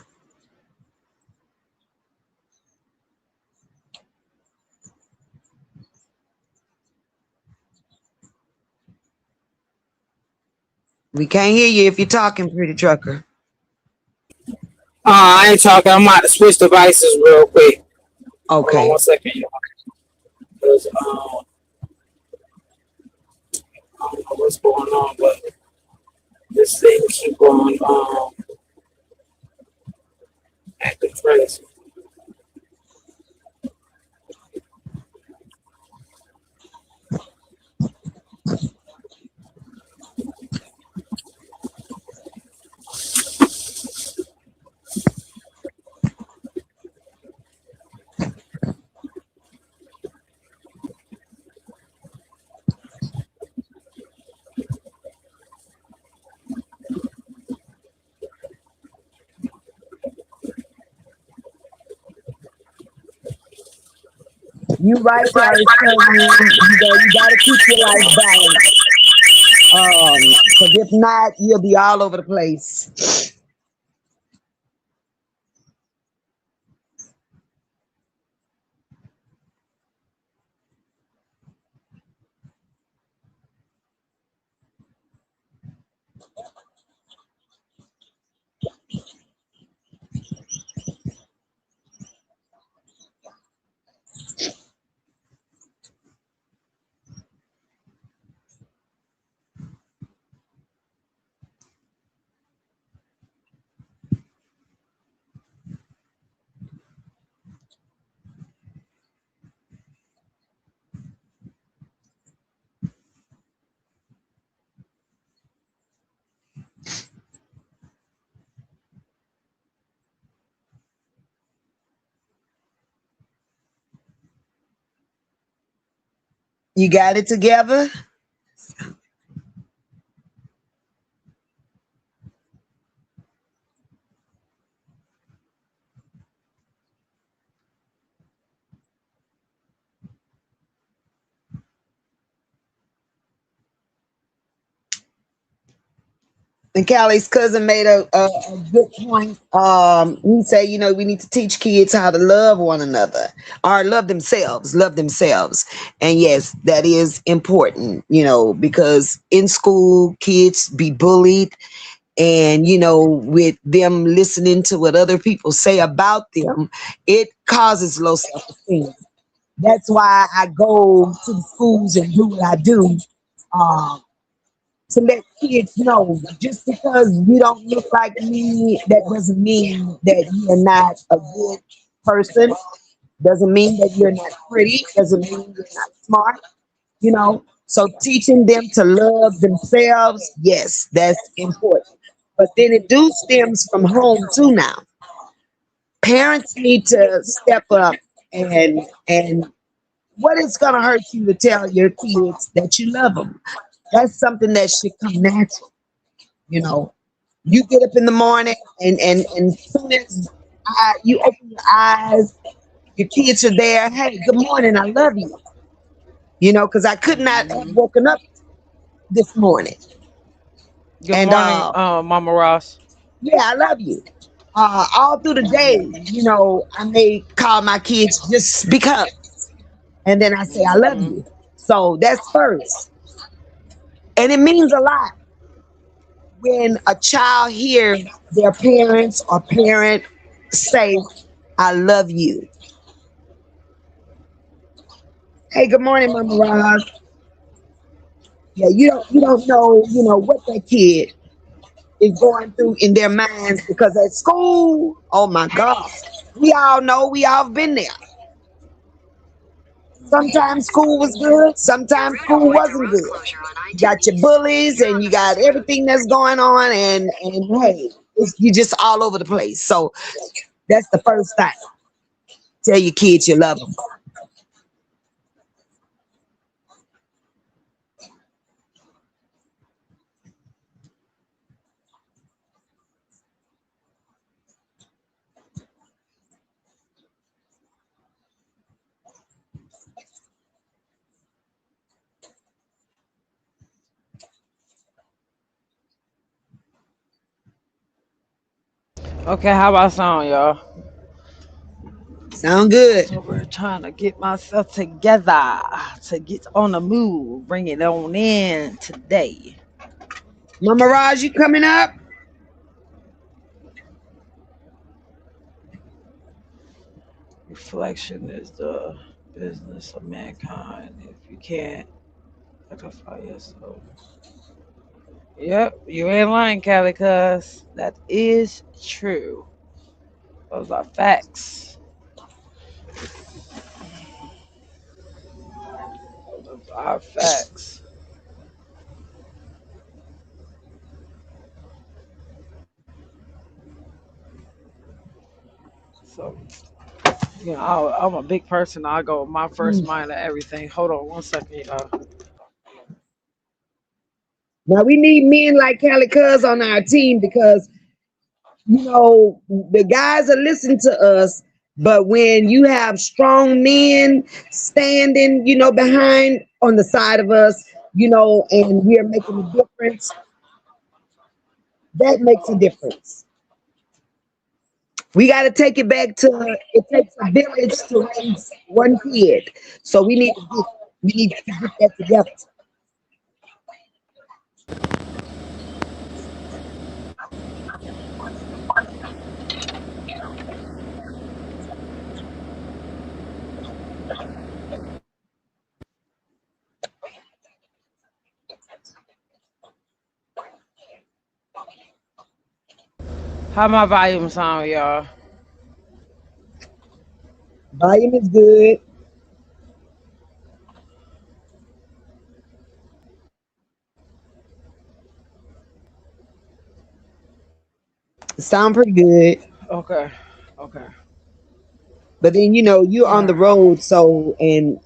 We can't hear you if you're talking, pretty trucker. I ain't talking. I'm about to switch devices real quick. Hold on Okay. one second, y'all. 'Cause, I don't know what's going on, but this thing keep on acting crazy. You right, Terry Sherman. You gotta keep your life balanced. Because if not, you'll be all over the place. You got it together? And Callie's cousin made a good point. He said, you know, we need to teach kids how to love one another or love themselves, love themselves. And yes, that is important, you know, because in school, kids be bullied. And, you know, with them listening to what other people say about them, it causes low self esteem. That's why I go to the schools and do what I do. Um, to let kids know just because you don't look like me, that doesn't mean that you're not a good person, doesn't mean that you're not pretty, doesn't mean you're not smart, you know. So teaching them to love themselves, yes, that's important. But then it do stems from home too now. Parents need to step up and what is gonna hurt you to tell your kids that you love them? That's something that should come natural. You know, you get up in the morning and soon as you open your eyes, your kids are there. Hey, good morning. I love you. You know, because I could not have woken up this morning. Good And morning, Mama Ross. yeah, I love you. All through the day, you know, I may call my kids just because, and then I say I love you. So that's first, and it means a lot when a child hears their parents or parent say, I love you. Hey, good morning, Mama Roz. Yeah, you don't know, you know, what that kid is going through in their minds because at school, oh my God, we all know we all been there. Sometimes school was good, sometimes school wasn't good. You got your bullies and you got everything that's going on, and hey, you just all over the place. So that's the first thing. Tell your kids you love them. Okay, how about song, y'all? Sound good. So we're trying to get myself together to get on the move, bring it on in today. Mama Raj, you coming up? Reflection is the business of mankind. If you can't identify yourself. Yep, you ain't lying, Callie, cuz that is true. Those are facts. Those are facts. So, you know, I'm a big person. I go my first mind of everything. Hold on one second, y'all. Now we need men like Cali Cuz on our team because you know the guys are listening to us, but when you have strong men standing, you know, behind on the side of us, you know, and we are making a difference, that makes a difference. We got to take it back to it takes a village to raise one kid. So we need to get that together. How my volume sound, y'all? Volume is good. Sound pretty good. Okay. Okay. But then you know you're All on the right. road, so and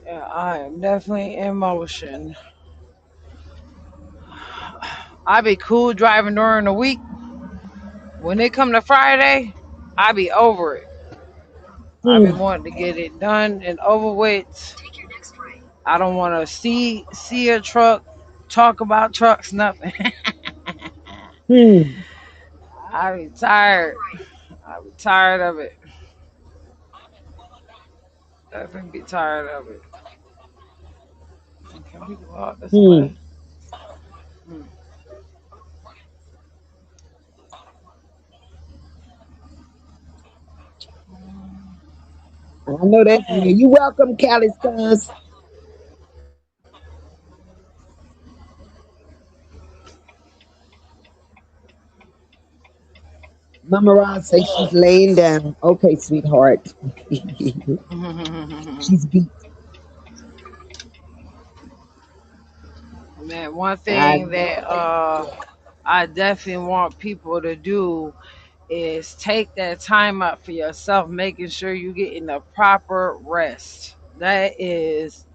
Yeah, I am definitely in motion. I be cool driving during the week. When it come to Friday, I be over it. I be Mm, wanting to get it done and over with. I don't want to see a truck, talk about trucks, nothing. mm. I be tired. I be tired of it. Definitely be tired of it. Can we go out this Hmm. way? Hmm. I know that. You welcome, Cali Stars. Mama Ross says she's laying down. Okay, sweetheart. She's beat. Man, one I thing know that that. I definitely want people to do is take that time out for yourself, making sure you're getting the proper rest. That is,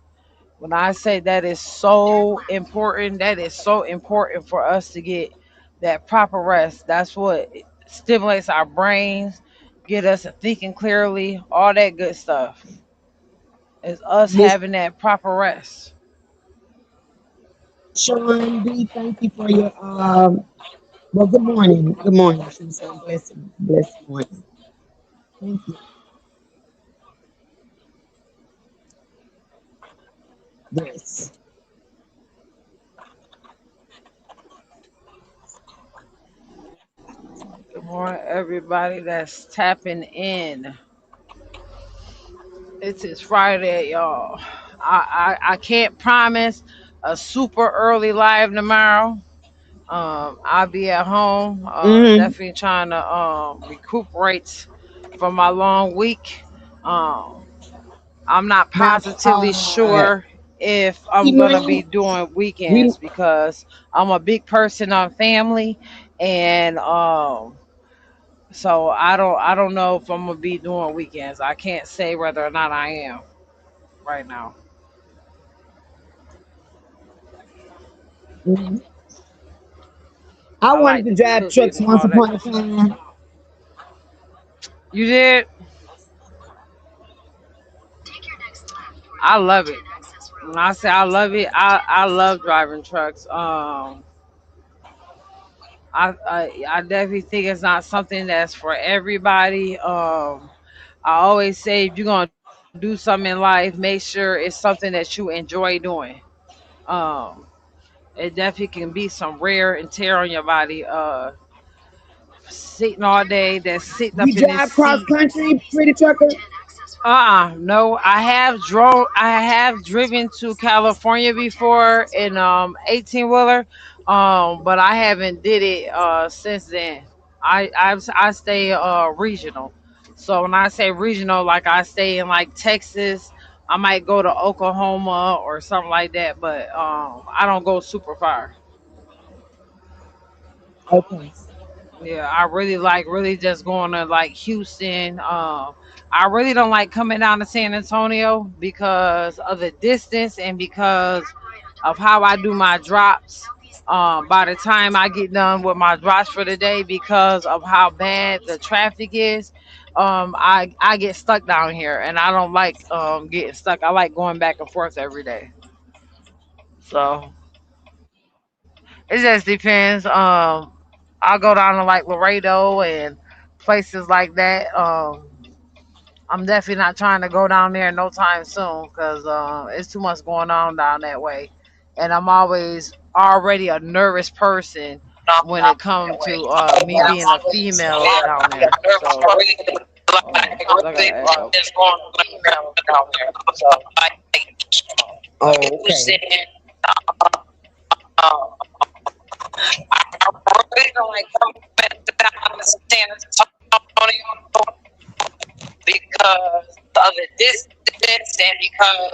when I say that is so important, that is so important for us to get that proper rest. That's what stimulates our brains, get us thinking clearly, all that good stuff. Is us Miss having that proper rest. Sean B, thank you for your well, good morning. Good morning. She was saying blessed morning. Thank you. Yes. Good morning, everybody that's tapping in. It is Friday, y'all. I can't promise a super early live tomorrow. I'll be at home. Mm-hmm. Definitely trying to recuperate from my long week. Um, I'm not Now, positively sure if I'm gonna be T-Marie, doing we weekends because I'm a big person on family, and so I don't know if I'm gonna be doing weekends. I can't say whether or not I am right now. mhm. I I wanted like to the drive cooking trucks and once all that upon a good stuff. time. You did? I love it. When I say I love it, I love driving trucks. I definitely think it's not something that's for everybody. I always say if you're gonna do something in life, make sure it's something that you enjoy doing. Um, it definitely can be some wear and tear on your body. Sitting all day, that's sitting You up in this drive cross seat. country, pretty trucker? No, I have driven to California before in 18 wheeler, but I haven't did it since then. I stay regional. So when I say regional, like I stay in like Texas, I might go to Oklahoma or something like that, but I don't go super far. Okay. Yeah, I really like really just going to like Houston. I really don't like coming down to San Antonio because of the distance and because of how I do my drops. By the time I get done with my drops for the day, because of how bad the traffic is, I get stuck down here, and I don't like getting stuck. I like going back and forth every day. So it just depends. I'll go down to like Laredo and places like that. I'm definitely not trying to go down there no time soon because it's too much going on down that way, and I'm always already a nervous person when it comes to me Yeah, I'm being a always female down there. nervous So, for reading. hold Like, on, 'cause I really, got an echo. it's going on down there. So, Oh, like you okay. said, um, I really don't like coming down to San Antonio because of the distance and because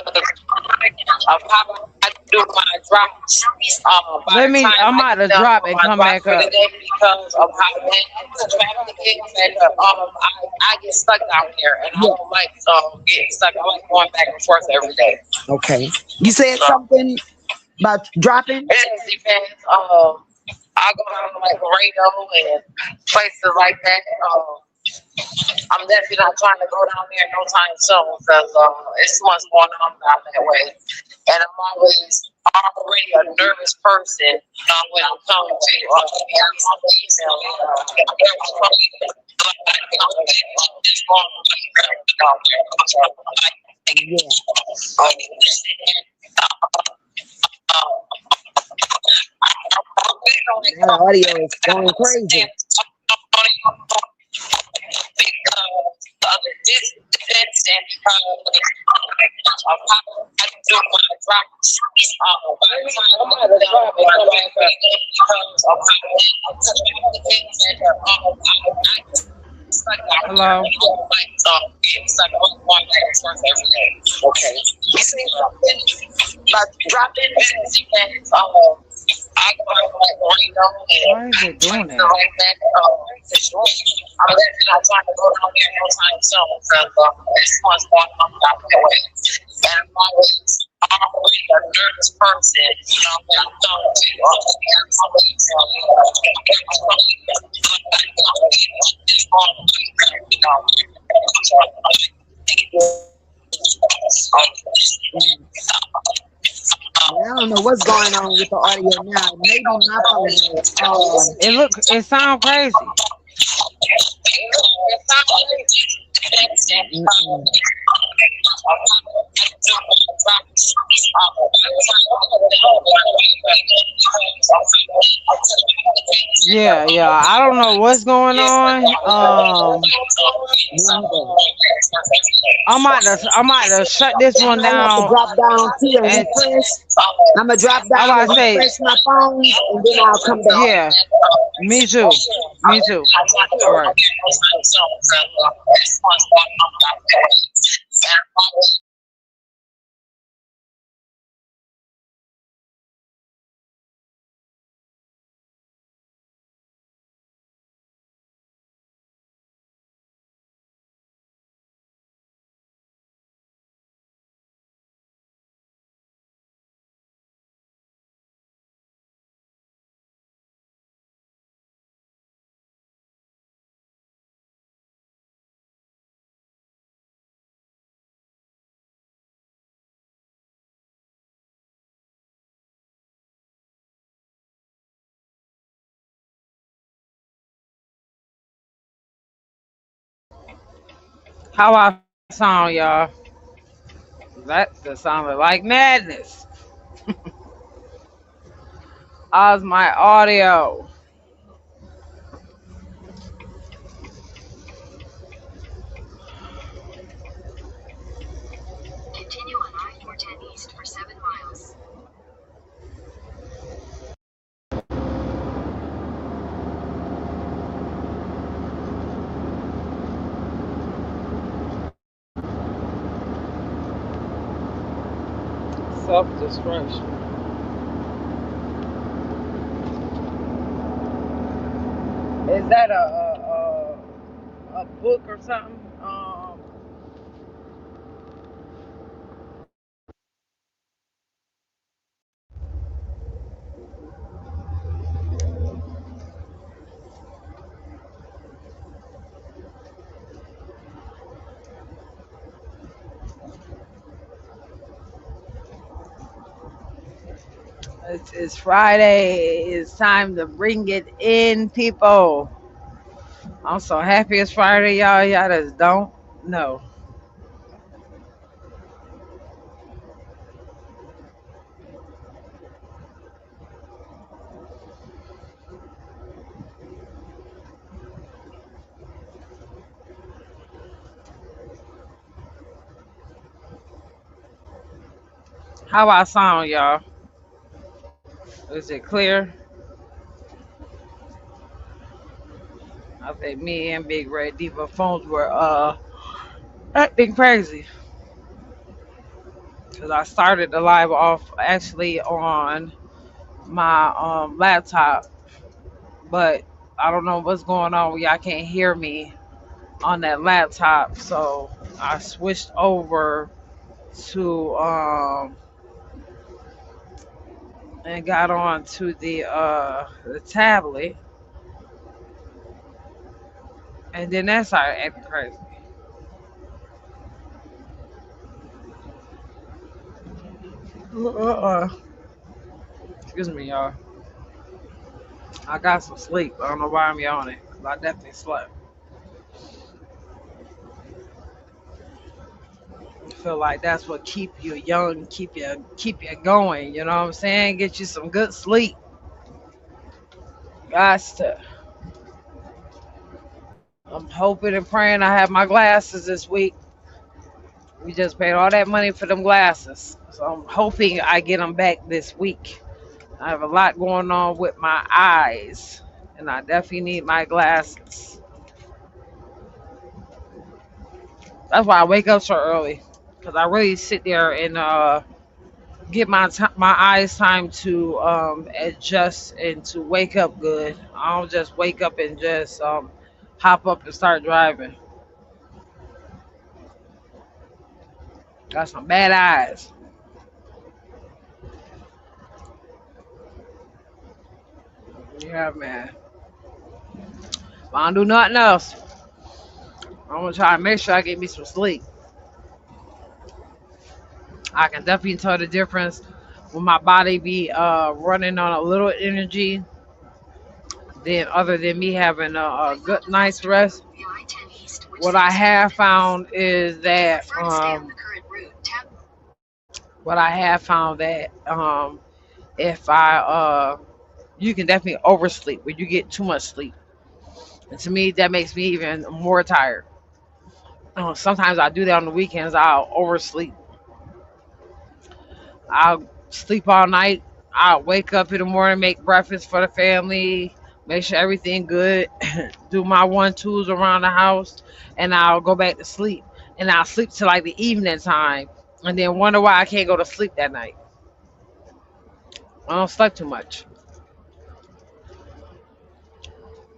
of how I do my drops. By the time I'm I about get to done drop with and my come drops back for the up. day, because of how the traffic is, and I get stuck down here, and I Yeah. don't like getting stuck. I like going back and forth every day. Okay. You said something about dropping? It just depends. I go down to like Laredo and places like that. I'm definitely not trying to go down there no time soon because it's too much going on down that way. And I'm already a nervous person when I'm coming to The audio is going crazy. Of the distance and of how I do my drops. By the time I'm out of the drop, because of how the things that Hello. getting stuck on one back and forth every day. Okay. You see something about dropping depends. I go out like Reno Why and is it doing places that? like that. I'm definitely not trying to go down there no time soon because it's much going on down that way. And I'm already a nervous person, when I'm coming to I don't know what's going on with the audio now. Maybe my phone is It sound crazy. Yeah, I don't know what's going on. I'm about to shut this one I have to down. drop down here and And refresh. I'm gonna drop I'm down about and to say, refresh my phone, and then I'll come back. yeah, me too. Me too. All right. How I sound, y'all? That just sounded like madness. How's my audio? Continue on I-410 east for 7 miles. Self-destruction. Is that a book or something? It's Friday. It's time to bring it in, people. I'm so happy it's Friday, y'all. Y'all just don't know. How I sound, y'all? Is it clear? I think me and Big Red Diva phones were acting crazy because I started the live off actually on my laptop, but I don't know what's going on. Y'all can't hear me on that laptop, so I switched over to and got on to the tablet, and then that started acting crazy. Uh, excuse me, y'all. I got some sleep. I don't know why I'm yawning, 'cause I definitely slept. I feel like that's what keep you young, keep you going. You know what I'm saying? Get you some good sleep. Guys, I'm hoping and praying I have my glasses this week. We just paid all that money for them glasses, so I'm hoping I get them back this week. I have a lot going on with my eyes, and I definitely need my glasses. That's why I wake up so early, because I really sit there and get my eyes time to adjust and to wake up good. I don't just wake up and just hop up and start driving. Got some bad eyes. Yeah, man. If I don't do nothing else, I'm gonna try to make sure I get me some sleep. I can definitely tell the difference when my body be running on a little energy than other than me having a good night's rest. Via I-10 East, which What I takes have 7 minutes. found is For that further stay on the current route, tap if I you can definitely oversleep when you get too much sleep, and to me that makes me even more tired. Sometimes I do that on the weekends. I'll oversleep. I'll sleep all night. I'll wake up in the morning, make breakfast for the family, make sure everything good, do my 1 2s around the house, and I'll go back to sleep. And I'll sleep till like the evening time, and then wonder why I can't go to sleep that night. I don't sleep too much.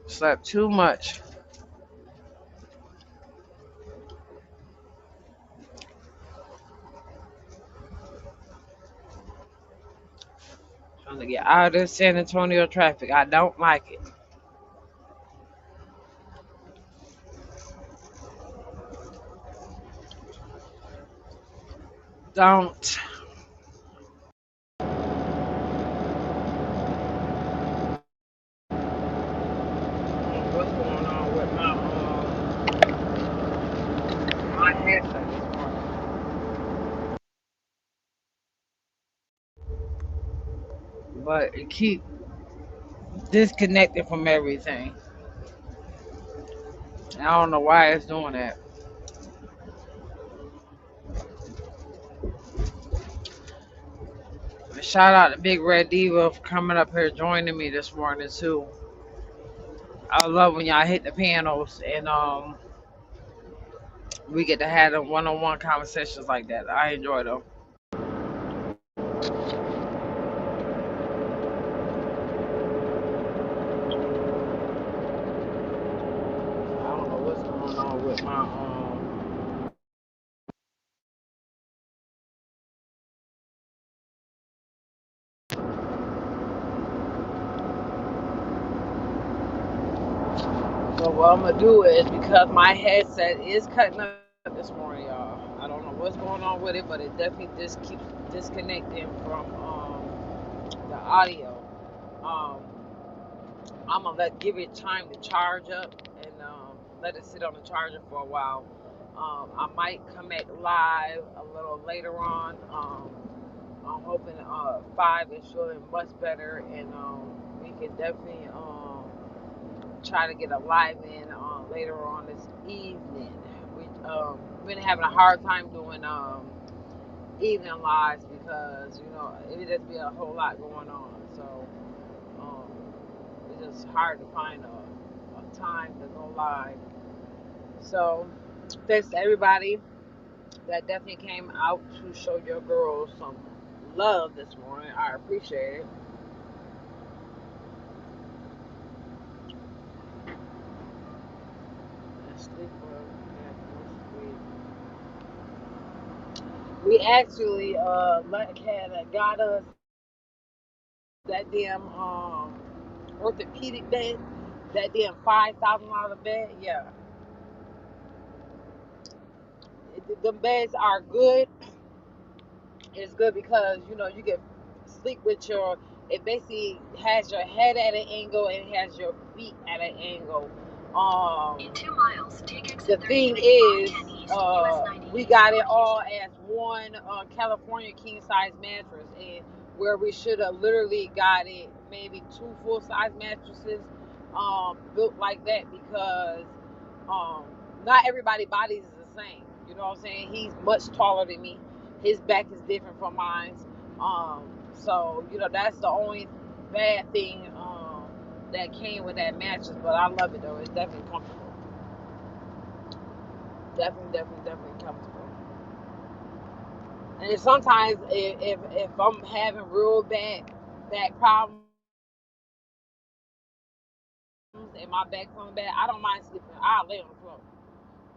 Slept too much. Trying to get out of this San Antonio traffic. I don't like it. Don't. What's going on with my headset this morning? But it keep disconnected from everything. I don't know why it's doing that. Shout out to Big Red Diva for coming up here joining me this morning too. I love when y'all hit the panels and we get to have them one-on-one conversations like that. I enjoy them. I don't know what's going on with my So what I'm gonna do is, because my headset is cutting up this morning, y'all. I don't know what's going on with it, but it definitely just keeps disconnecting from the audio. Um, I'm gonna give it time to charge up and let it sit on the charger for a while. I might come back live a little later on. I'm hoping 5 is feeling much better, and we can definitely try to get a live in later on this evening. We've been having a hard time doing evening lives because it just be a whole lot going on. So um, it's just hard to find a time to go live. So thanks to everybody that definitely came out to show your girls some love this morning. I appreciate it. We actually got us that damn orthopedic bed, that damn $5,000 bed. Yeah, the beds are good. It's good because you can sleep with your. It basically has your head at an angle and it has your feet at an angle. In 2 miles, take The exit thing 33 is, on 10 East, US 90 we East, got it North all Houston. as one California king size mattress, and where we should have literally got it maybe 2 full size mattresses built like that, because not everybody's bodies is the same. You know what I'm saying? He's much taller than me. His back is different from mine. So that's the only bad thing that came with that mattress. But I love it though. It's definitely comfortable. Definitely comfortable. And sometimes if I'm having real bad back problems and my back feeling bad, I don't mind sleeping. I'll lay on the floor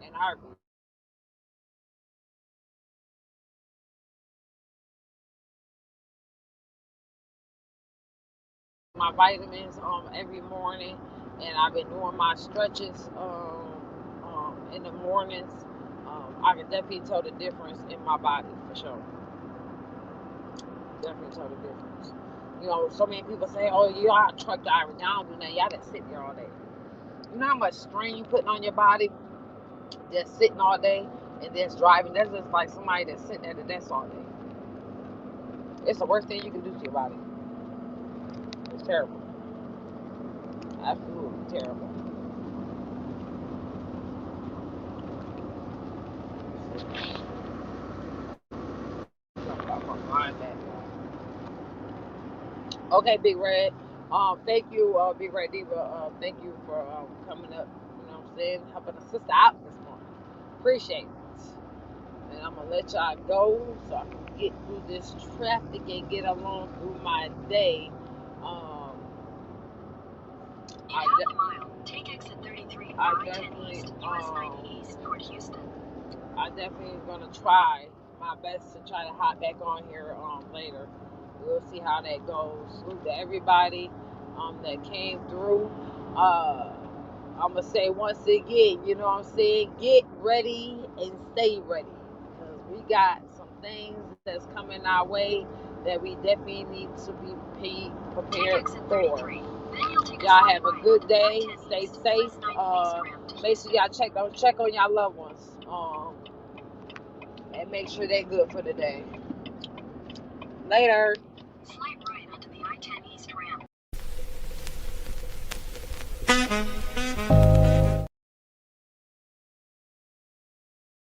in a heartbeat. My vitamins every morning, and I've been doing my stretches in the mornings. I can definitely tell the difference in my body for sure. Definitely tell the difference. So many people say, "Oh, you are a truck driver." Y'all don't do nothing. Y'all just sit there all day. You know how much strain you putting on your body just sitting all day and just driving? That's just like somebody that's sitting at the desk all day. It's the worst thing you can do to your body. It's terrible. Absolutely terrible. Okay, Big Red. Thank you, Big Red Diva. Thank you for coming up. You know what I'm saying? Helping a sister out this morning. Appreciate it. And I'm gonna let y'all go so I can get through this traffic and get along through my day. In half a mile, take exit 33 on 10 East, US 90 East, Port Houston. I definitely am gonna try my best to try to hop back on here later. We'll see how that goes. Salute to everybody that came through. I'm gonna say once again, you know what I'm saying? Get ready and stay ready, because we got some things that's coming our way that we definitely need to be prepared for. Y'all have a good day. Stay safe. Make sure y'all check on y'all loved ones. And make sure they're good for the day. Later.